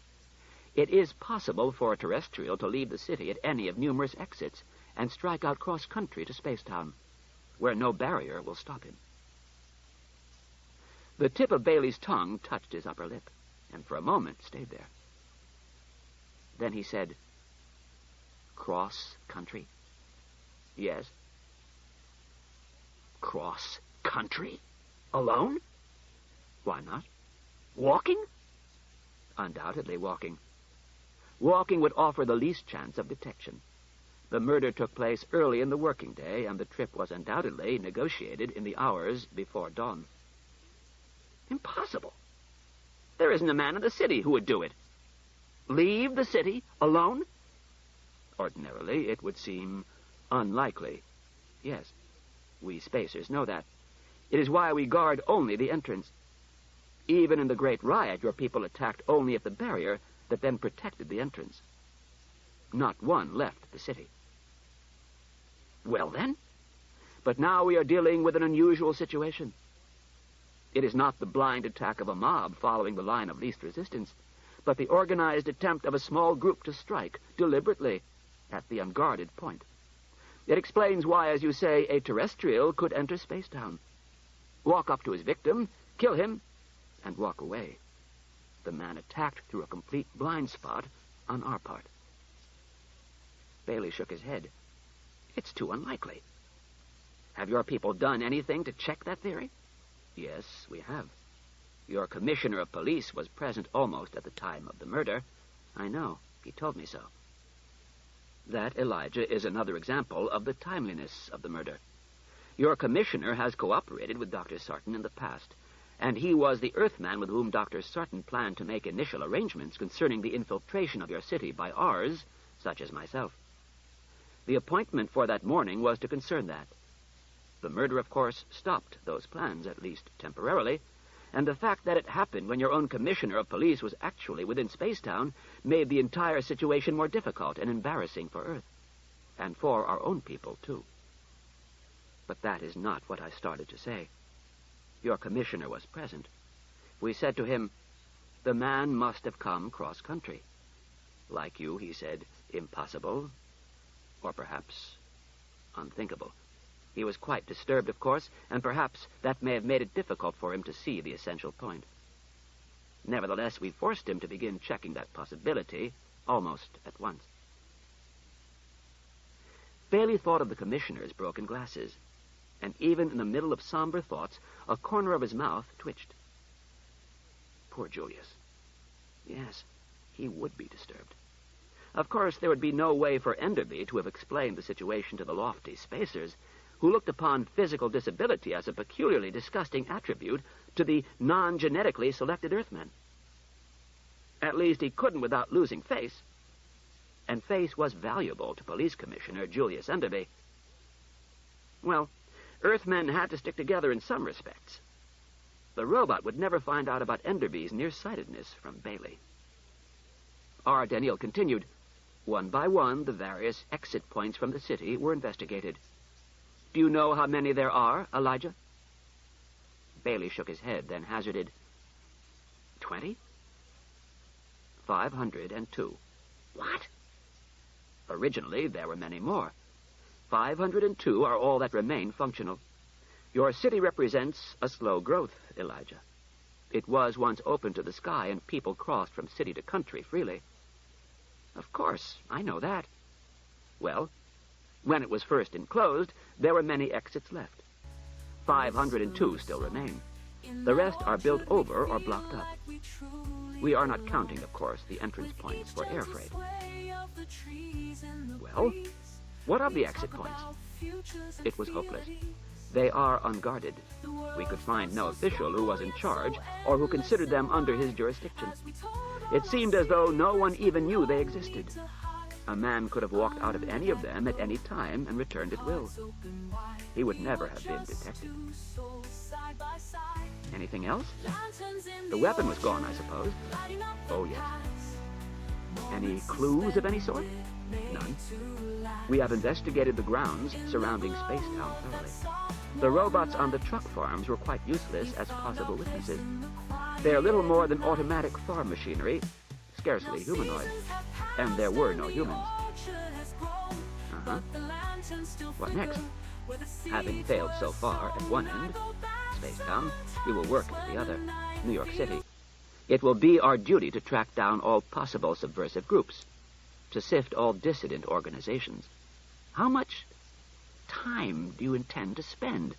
It is possible for a terrestrial to leave the city at any of numerous exits and strike out cross-country to Spacetown, where no barrier will stop him. The tip of Baley's tongue touched his upper lip, and for a moment stayed there. Then he said, "Cross-country?" "Yes." "Cross-country? Alone?" "Why not?" "Walking?" "Undoubtedly walking. Walking would offer the least chance of detection. The murder took place early in the working day, and the trip was undoubtedly negotiated in the hours before dawn." "Impossible. There isn't a man in the city who would do it. Leave the city alone?" "Ordinarily, it would seem unlikely. Yes, we spacers know that. It is why we guard only the entrance. Even in the Great Riot, your people attacked only at the barrier that then protected the entrance. Not one left the city." "Well, then?" "But now we are dealing with an unusual situation. It is not the blind attack of a mob following the line of least resistance, but the organized attempt of a small group to strike, deliberately, at the unguarded point. It explains why, as you say, a terrestrial could enter Spacetown, walk up to his victim, kill him, and walk away. The man attacked through a complete blind spot on our part." Baley shook his head. "It's too unlikely. Have your people done anything to check that theory?" "Yes, we have. Your commissioner of police was present almost at the time of the murder." "I know. He told me so." "That, Elijah, is another example of the timeliness of the murder. Your commissioner has cooperated with Dr. Sarton in the past, and he was the Earthman with whom Dr. Sarton planned to make initial arrangements concerning the infiltration of your city by ours, such as myself. The appointment for that morning was to concern that. The murder, of course, stopped those plans, at least temporarily, and the fact that it happened when your own commissioner of police was actually within Spacetown made the entire situation more difficult and embarrassing for Earth, and for our own people, too. But that is not what I started to say. Your commissioner was present. We said to him, 'The man must have come cross-country.' Like you, he said, 'Impossible,' or perhaps unthinkable. He was quite disturbed, of course, and perhaps that may have made it difficult for him to see the essential point. Nevertheless, we forced him to begin checking that possibility almost at once." Baley thought of the commissioner's broken glasses, and even in the middle of somber thoughts, a corner of his mouth twitched. Poor Julius. Yes, he would be disturbed. Of course, there would be no way for Enderby to have explained the situation to the lofty spacers, who looked upon physical disability as a peculiarly disgusting attribute to the non-genetically selected Earthmen. At least he couldn't without losing face. And face was valuable to Police Commissioner Julius Enderby. Well, Earthmen had to stick together in some respects. The robot would never find out about Enderby's nearsightedness from Baley. R. Daniel continued. One by one, the various exit points from the city were investigated. "Do you know how many there are, Elijah?" Baley shook his head, then hazarded, 20? 502. What? Originally, there were many more. 502 are all that remain functional. Your city represents a slow growth, Elijah. It was once open to the sky, and people crossed from city to country freely. Of course, I know that. Well, when it was first enclosed, there were many exits left. 502 still remain. The rest are built over or blocked up. We are not counting, of course, the entrance points for air freight. Well, what of the exit points? It was hopeless. They are unguarded. We could find no official who was in charge or who considered them under his jurisdiction. It seemed as though no one even knew they existed. A man could have walked out of any of them at any time and returned at will. He would never have been detected. Anything else? The weapon was gone, I suppose. Oh, yes. Any clues of any sort? None. We have investigated the grounds surrounding Spacetown thoroughly. The robots on the truck farms were quite useless as possible witnesses. They are little more than automatic farm machinery, scarcely humanoid, and there were no humans. Uh-huh. What next? Having failed so far at one end, Spacetown, we will work at the other, New York City. It will be our duty to track down all possible subversive groups, to sift all dissident organizations. How much time do you intend to spend?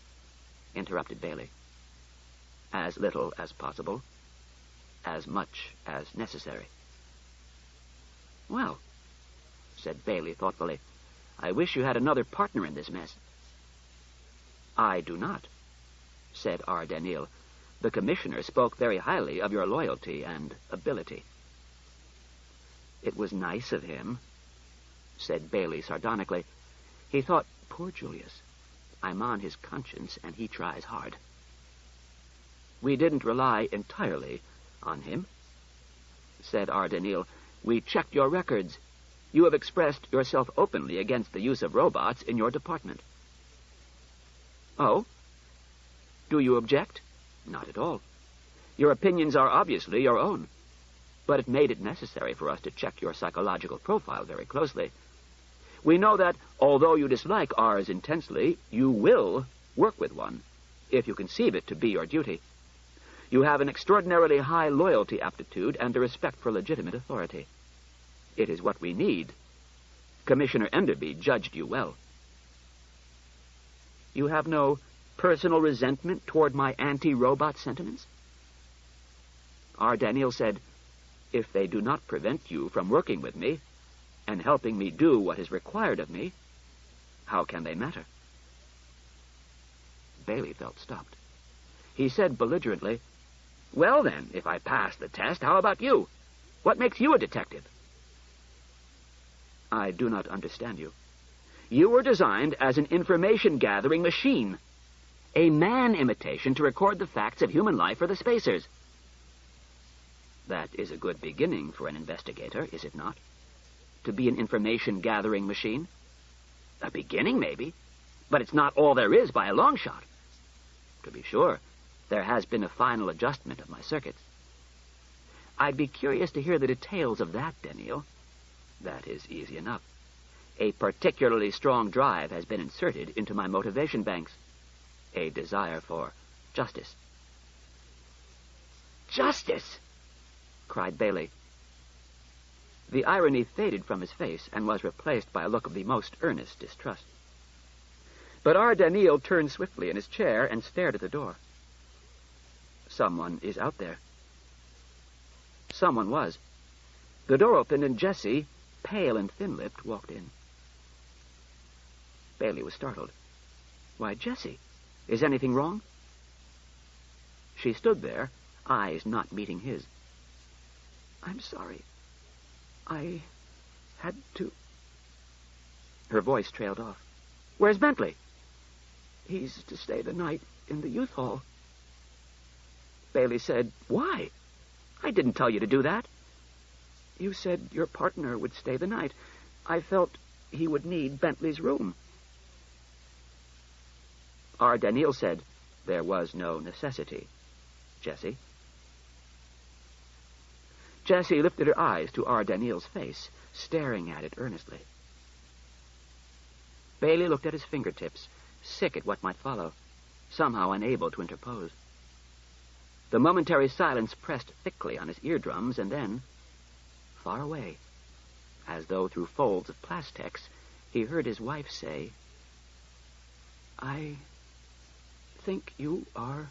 Interrupted Baley. As little as possible, as much as necessary. Well, said Baley thoughtfully, I wish you had another partner in this mess. I do not, said R. Daniel. The commissioner spoke very highly of your loyalty and ability. It was nice of him, said Baley sardonically. He thought, poor Julius, I'm on his conscience and he tries hard. We didn't rely entirely on him, said R. Daniel. We checked your records. You have expressed yourself openly against the use of robots in your department. Oh? Do you object? Not at all. Your opinions are obviously your own. But it made it necessary for us to check your psychological profile very closely. We know that, although you dislike ours intensely, you will work with one, if you conceive it to be your duty. You have an extraordinarily high loyalty aptitude and a respect for legitimate authority. It is what we need. Commissioner Enderby judged you well. You have no personal resentment toward my anti-robot sentiments? R. Daniel said, if they do not prevent you from working with me and helping me do what is required of me, how can they matter? Baley felt stopped. He said belligerently, well then, if I pass the test, how about you? What makes you a detective? I do not understand you. You were designed as an information-gathering machine, a man imitation to record the facts of human life for the spacers. That is a good beginning for an investigator, is it not? To be an information-gathering machine? A beginning, maybe, but it's not all there is by a long shot. To be sure, there has been a final adjustment of my circuits. I'd be curious to hear the details of that, Daniel. That is easy enough. A particularly strong drive has been inserted into my motivation banks. A desire for justice. Justice! Cried Baley. The irony faded from his face and was replaced by a look of the most earnest distrust. But R. Daniel turned swiftly in his chair and stared at the door. Someone is out there. Someone was. The door opened and Jessie, pale and thin-lipped, walked in. Baley was startled. Why, Jessie, is anything wrong? She stood there, eyes not meeting his. I'm sorry. I had to... Her voice trailed off. Where's Bentley? He's to stay the night in the youth hall. Baley said, why? I didn't tell you to do that. You said your partner would stay the night. I felt he would need Bentley's room. R. Daniel said, there was no necessity. Jessie? Jessie lifted her eyes to R. Daniel's face, staring at it earnestly. Baley looked at his fingertips, sick at what might follow, somehow unable to interpose. The momentary silence pressed thickly on his eardrums, and then, far away, as though through folds of plastex, he heard his wife say, I think you are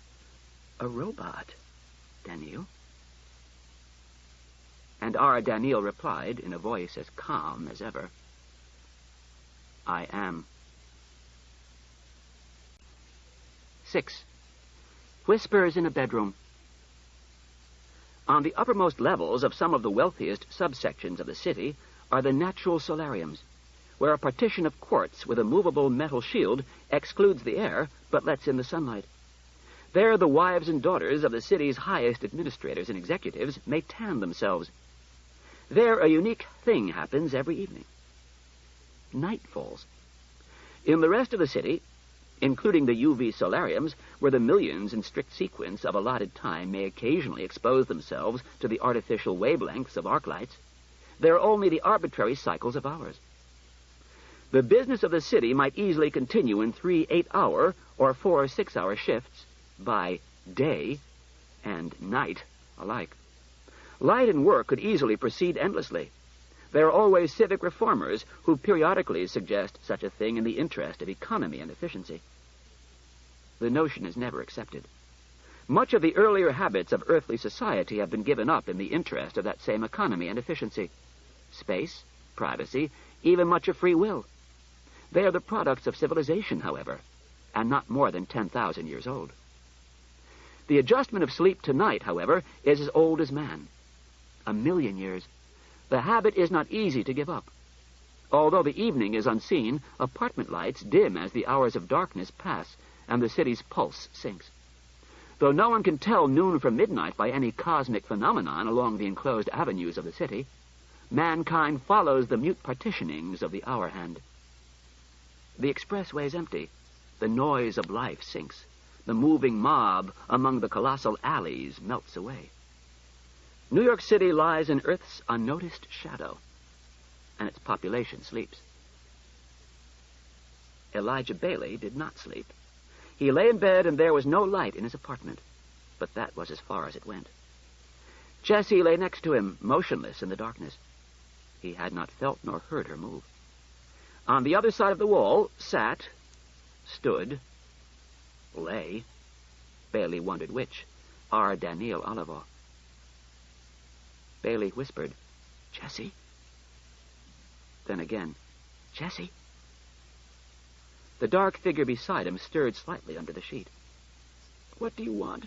a robot, Daniel. And R. Daniel replied in a voice as calm as ever, I am. 6. Whispers in a bedroom. On the uppermost levels of some of the wealthiest subsections of the city are the natural solariums, where a partition of quartz with a movable metal shield excludes the air but lets in the sunlight. There the wives and daughters of the city's highest administrators and executives may tan themselves. There a unique thing happens every evening. Night falls. In the rest of the city, including the UV solariums, where the millions in strict sequence of allotted time may occasionally expose themselves to the artificial wavelengths of arc lights. They're only the arbitrary cycles of hours. The business of the city might easily continue in 3 8-hour or 4 6-hour shifts by day and night alike. Light and work could easily proceed endlessly. There are always civic reformers who periodically suggest such a thing in the interest of economy and efficiency. The notion is never accepted. Much of the earlier habits of earthly society have been given up in the interest of that same economy and efficiency. Space, privacy, even much of free will. They are the products of civilization, however, and not more than 10,000 years old. The adjustment of sleep to night, however, is as old as man. 1,000,000 years. The habit is not easy to give up. Although the evening is unseen, apartment lights dim as the hours of darkness pass and the city's pulse sinks. Though no one can tell noon from midnight by any cosmic phenomenon along the enclosed avenues of the city, mankind follows the mute partitionings of the hour hand. The expressway is empty. The noise of life sinks. The moving mob among the colossal alleys melts away. New York City lies in Earth's unnoticed shadow, and its population sleeps. Elijah Baley did not sleep. He lay in bed, and there was no light in his apartment, but that was as far as it went. Jessie lay next to him, motionless in the darkness. He had not felt nor heard her move. On the other side of the wall sat, stood, lay, Baley wondered which, R. Daniel Oliver. Baley whispered, "Jessie?" Then again, "Jessie?" The dark figure beside him stirred slightly under the sheet. "What do you want?"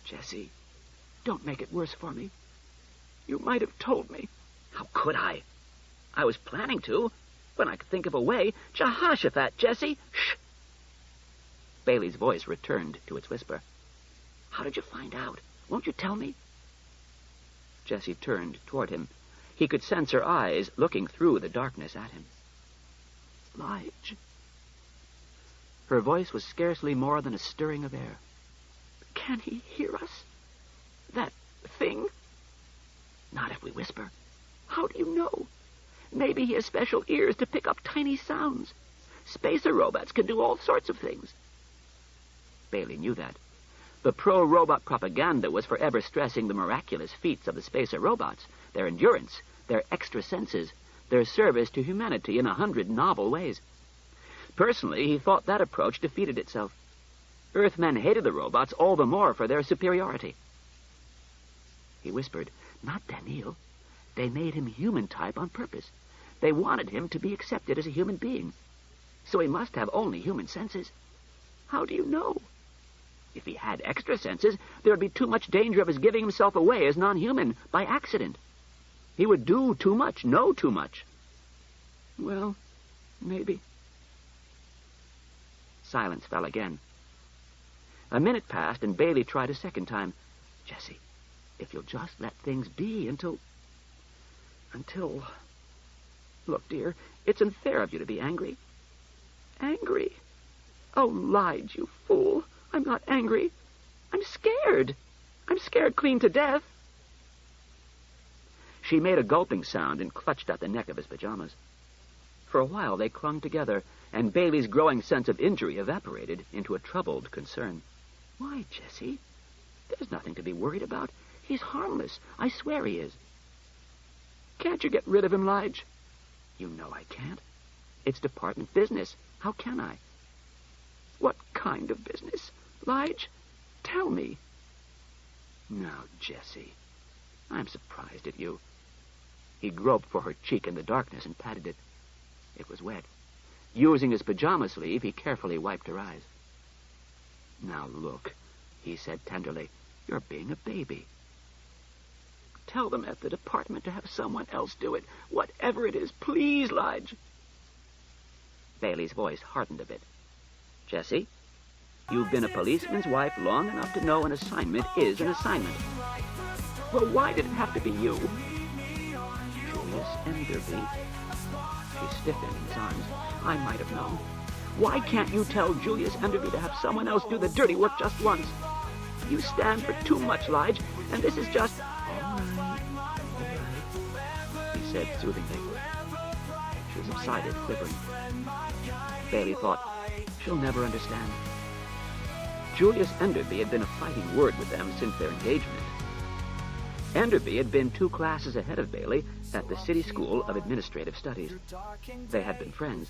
"Jessie, don't make it worse for me. You might have told me." "How could I? I was planning to, when I could think of a way. Jehoshaphat, Jessie! Shh!" Baley's voice returned to its whisper. "How did you find out? Won't you tell me?" Jessie turned toward him. He could sense her eyes looking through the darkness at him. "Lige." Her voice was scarcely more than a stirring of air. "Can he hear us? That thing?" "Not if we whisper." "How do you know? Maybe he has special ears to pick up tiny sounds. Spacer robots can do all sorts of things." Baley knew that. The pro-robot propaganda was forever stressing the miraculous feats of the spacer robots, their endurance, their extra senses, their service to humanity in 100 novel ways. Personally, he thought that approach defeated itself. Earthmen hated the robots all the more for their superiority. He whispered, "Not Daniel. They made him human type on purpose. They wanted him to be accepted as a human being. So he must have only human senses. How do you know? If he had extra senses, there would be too much danger of his giving himself away as non-human by accident. He would do too much, know too much." "Well, maybe." Silence fell again. A minute passed, and Baley tried a second time. "Jessie, if you'll just let things be until... Look, dear, it's unfair of you to be angry." "Angry? Oh, Lige, you fool. I'm not angry. I'm scared. I'm scared clean to death." She made a gulping sound and clutched at the neck of his pajamas. For a while they clung together, and Baley's growing sense of injury evaporated into a troubled concern. "Why, Jessie? There's nothing to be worried about. He's harmless. I swear he is." "Can't you get rid of him, Lige?" "You know I can't. It's department business. How can I?" "What kind of business? Lige, tell me." "Now, Jessie, I'm surprised at you." He groped for her cheek in the darkness and patted it. It was wet. Using his pajama sleeve, he carefully wiped her eyes. "Now look," he said tenderly, "you're being a baby." "Tell them at the department to have someone else do it, whatever it is. Please, Lige." Baley's voice hardened a bit. "Jessie, you've been a policeman's wife long enough to know an assignment is an assignment." "Well, why did it have to be you?" "Julius Enderby." She stiffened in his arms. "I might have known. Why can't you tell Julius Enderby to have someone else do the dirty work just once? You stand for too much, Lige, and this is just... All right, he said soothingly. She subsided, quivering. Baley thought, she'll never understand. Julius Enderby had been a fighting word with them since their engagement. Enderby had been 2 classes ahead of Baley at the City School of Administrative Studies. They had been friends.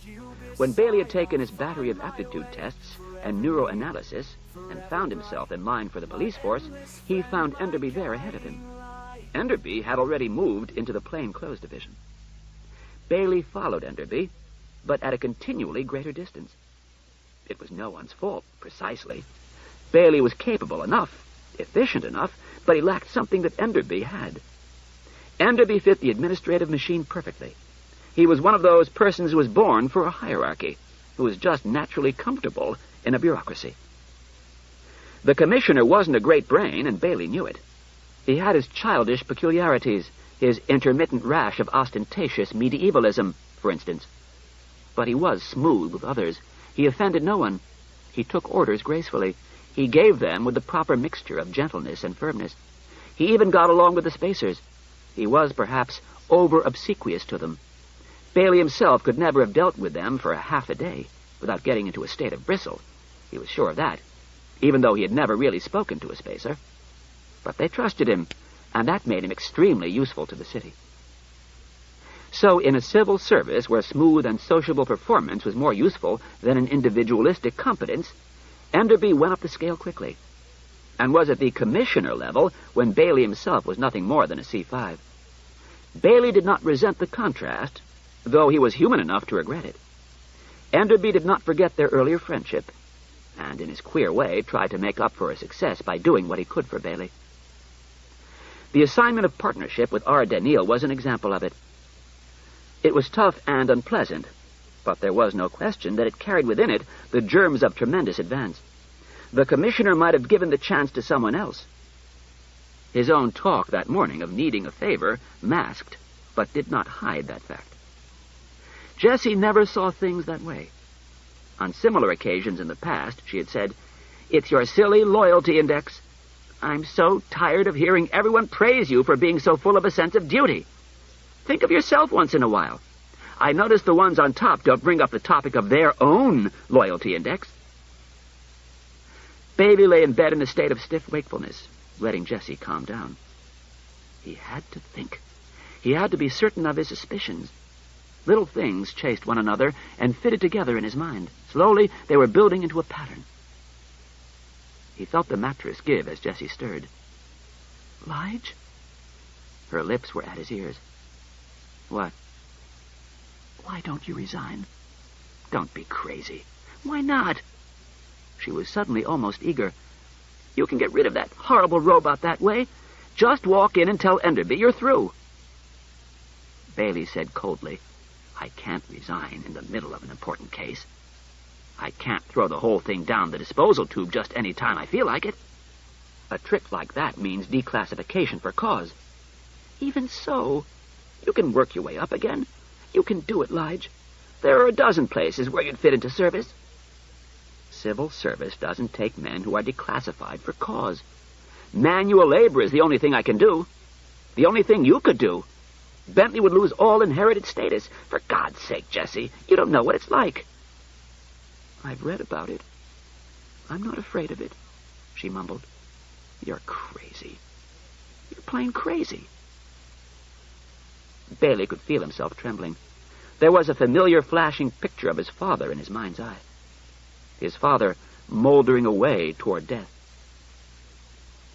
When Baley had taken his battery of aptitude tests and neuroanalysis and found himself in line for the police force, he found Enderby there ahead of him. Enderby had already moved into the plainclothes division. Baley followed Enderby, but at a continually greater distance. It was no one's fault, precisely. Baley was capable enough, efficient enough, but he lacked something that Enderby had. Enderby fit the administrative machine perfectly. He was one of those persons who was born for a hierarchy, who was just naturally comfortable in a bureaucracy. The commissioner wasn't a great brain, and Baley knew it. He had his childish peculiarities, his intermittent rash of ostentatious medievalism, for instance. But he was smooth with others. He offended no one. He took orders gracefully. He gave them with the proper mixture of gentleness and firmness. He even got along with the spacers. He was, perhaps, over-obsequious to them. Baley himself could never have dealt with them for half a day without getting into a state of bristle. He was sure of that, even though he had never really spoken to a spacer. But they trusted him, and that made him extremely useful to the city. So in a civil service where smooth and sociable performance was more useful than an individualistic competence, Enderby went up the scale quickly, and was at the commissioner level when Baley himself was nothing more than a C5. Baley did not resent the contrast, though he was human enough to regret it. Enderby did not forget their earlier friendship, and in his queer way tried to make up for his success by doing what he could for Baley. The assignment of partnership with R. Daniil was an example of it. It was tough and unpleasant, but there was no question that it carried within it the germs of tremendous advance. The commissioner might have given the chance to someone else. His own talk that morning of needing a favor masked, but did not hide that fact. Jessie never saw things that way. On similar occasions in the past, she had said, "It's your silly loyalty index. I'm so tired of hearing everyone praise you for being so full of a sense of duty. Think of yourself once in a while. I notice the ones on top don't bring up the topic of their own loyalty index." Baley lay in bed in a state of stiff wakefulness, letting Jessie calm down. He had to think. He had to be certain of his suspicions. Little things chased one another and fitted together in his mind. Slowly, they were building into a pattern. He felt the mattress give as Jessie stirred. "Lige?" Her lips were at his ears. "What?" "Why don't you resign?" "Don't be crazy." "Why not?" She was suddenly almost eager. "You can get rid of that horrible robot that way. Just walk in and tell Enderby you're through." Baley said coldly, "I can't resign in the middle of an important case. I can't throw the whole thing down the disposal tube just any time I feel like it. A trick like that means declassification for cause." "Even so, you can work your way up again. You can do it, Lige. There are a dozen places where you'd fit into service." "Civil service doesn't take men who are declassified for cause. Manual labor is the only thing I can do. The only thing you could do. Bentley would lose all inherited status. For God's sake, Jessie, you don't know what it's like." "I've read about it. I'm not afraid of it," she mumbled. "You're crazy. You're plain crazy." Baley could feel himself trembling. There was a familiar flashing picture of his father in his mind's eye. His father moldering away toward death.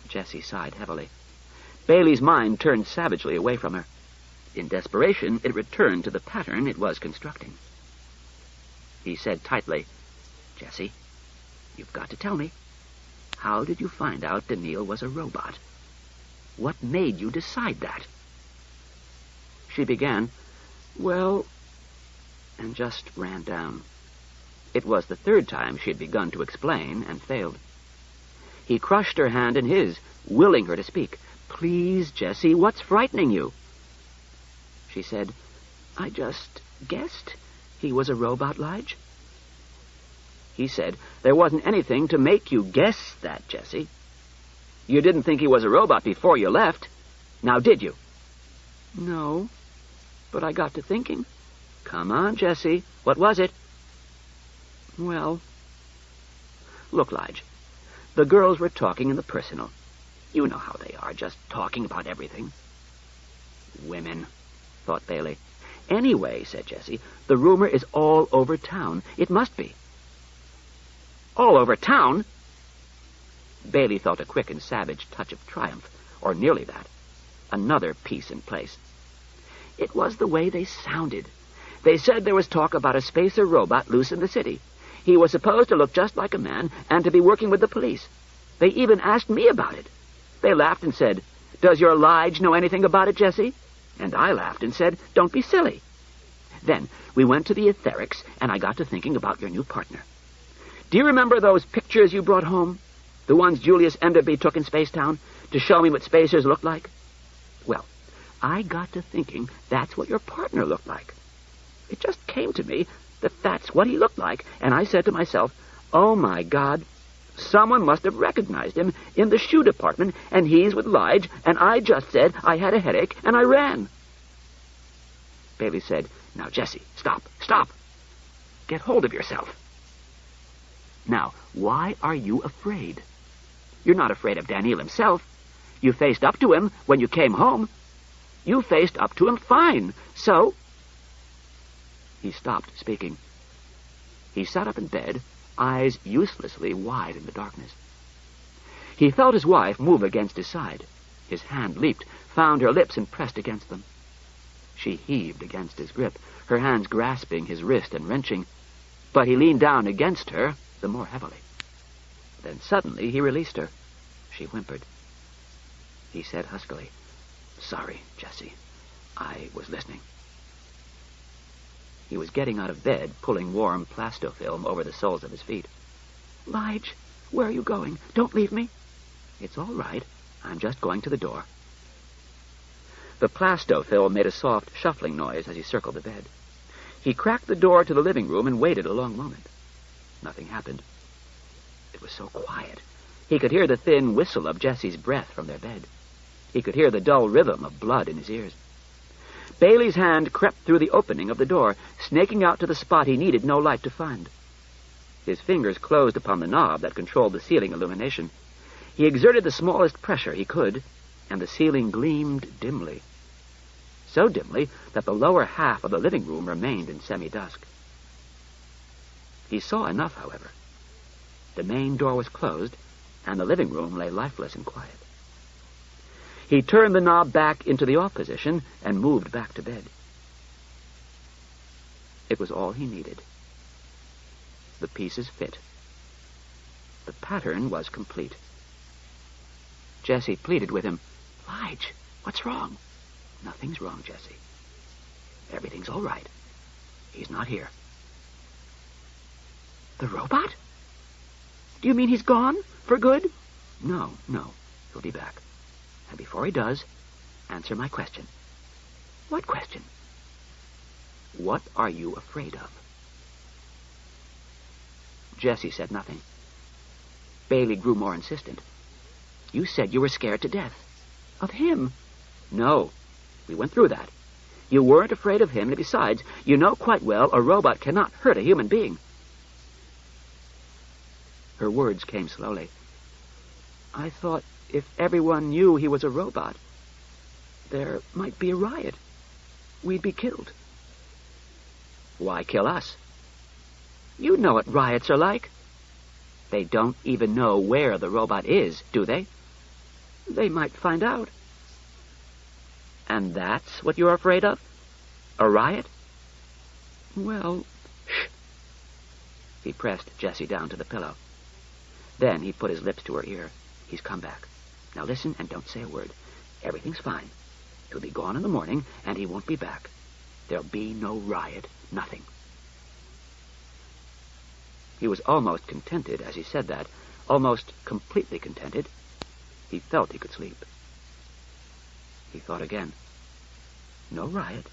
Jessie sighed heavily. Baley's mind turned savagely away from her. In desperation, it returned to the pattern it was constructing. He said tightly, "Jessie, you've got to tell me. How did you find out Daniil was a robot? What made you decide that?" She began, "Well," and just ran down. It was the third time she had begun to explain and failed. He crushed her hand in his, willing her to speak. "Please, Jessie, what's frightening you?" She said, "I just guessed he was a robot, Lige." He said there wasn't anything to make you guess that, Jessie. You didn't think he was a robot before you left. Now, did you? No, but I got to thinking. Come on, Jessie. What was it? Well, look, Lige, the girls were talking in the personal. You know how they are, just talking about everything. Women, thought Baley. Anyway, said Jessie, the rumor is all over town. It must be. All over town? Baley felt a quick and savage touch of triumph, or nearly that. Another piece in place. It was the way they sounded. They said there was talk about a spacer robot loose in the city. He was supposed to look just like a man and to be working with the police. They even asked me about it. They laughed and said, "Does your Lige know anything about it, Jessie?" And I laughed and said, "Don't be silly." Then we went to the etherics, and I got to thinking about your new partner. Do you remember those pictures you brought home? The ones Julius Enderby took in Spacetown to show me what spacers looked like? Well, I got to thinking that's what your partner looked like. It just came to me that that's what he looked like, and I said to myself, oh, my God, someone must have recognized him in the shoe department, and he's with Lige, and I just said I had a headache, and I ran. Baley said, "Now, Jessie, stop. Get hold of yourself. Now, why are you afraid? You're not afraid of Daniel himself. You faced up to him when you came home. You faced up to him fine, so..." He stopped speaking. He sat up in bed, eyes uselessly wide in the darkness. He felt his wife move against his side. His hand leaped, found her lips, and pressed against them. She heaved against his grip, her hands grasping his wrist and wrenching, but he leaned down against her the more heavily. Then suddenly he released her. She whimpered. He said huskily, "Sorry, Jessie. I was listening." He was getting out of bed, pulling warm plastofilm over the soles of his feet. "Lige, where are you going? Don't leave me." "It's all right. I'm just going to the door." The plastofilm made a soft, shuffling noise as he circled the bed. He cracked the door to the living room and waited a long moment. Nothing happened. It was so quiet. He could hear the thin whistle of Jessie's breath from their bed. He could hear the dull rhythm of blood in his ears. Baley's hand crept through the opening of the door, snaking out to the spot he needed no light to find. His fingers closed upon the knob that controlled the ceiling illumination. He exerted the smallest pressure he could, and the ceiling gleamed dimly. So dimly that the lower half of the living room remained in semi-dusk. He saw enough, however. The main door was closed, and the living room lay lifeless and quiet. He turned the knob back into the off position and moved back to bed. It was all he needed. The pieces fit. The pattern was complete. Jessie pleaded with him, "Lige, what's wrong?" "Nothing's wrong, Jessie. Everything's all right. He's not here." "The robot? Do you mean he's gone? For good?" No. He'll be back. And before he does, answer my question." "What question?" "What are you afraid of?" Jessie said nothing. Baley grew more insistent. "You said you were scared to death." "Of him?" "No. We went through that. You weren't afraid of him, and besides, you know quite well a robot cannot hurt a human being." Her words came slowly. "I thought if everyone knew he was a robot, there might be a riot. We'd be killed." "Why kill us?" "You know what riots are like." "They don't even know where the robot is, do they?" "They might find out." "And that's what you're afraid of? A riot?" "Well..." "Shh." He pressed Jessie down to the pillow. Then he put his lips to her ear. "He's come back. Now listen and don't say a word. Everything's fine. He'll be gone in the morning, and he won't be back. There'll be no riot. Nothing." He was almost contented as he said that, almost completely contented. He felt he could sleep. He thought again. No riot.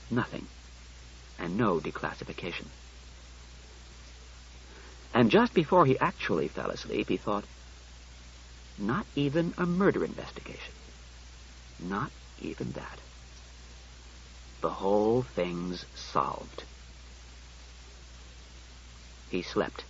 Nothing. And no declassification. And just before he actually fell asleep, he thought, not even a murder investigation. Not even that. The whole thing's solved. He slept.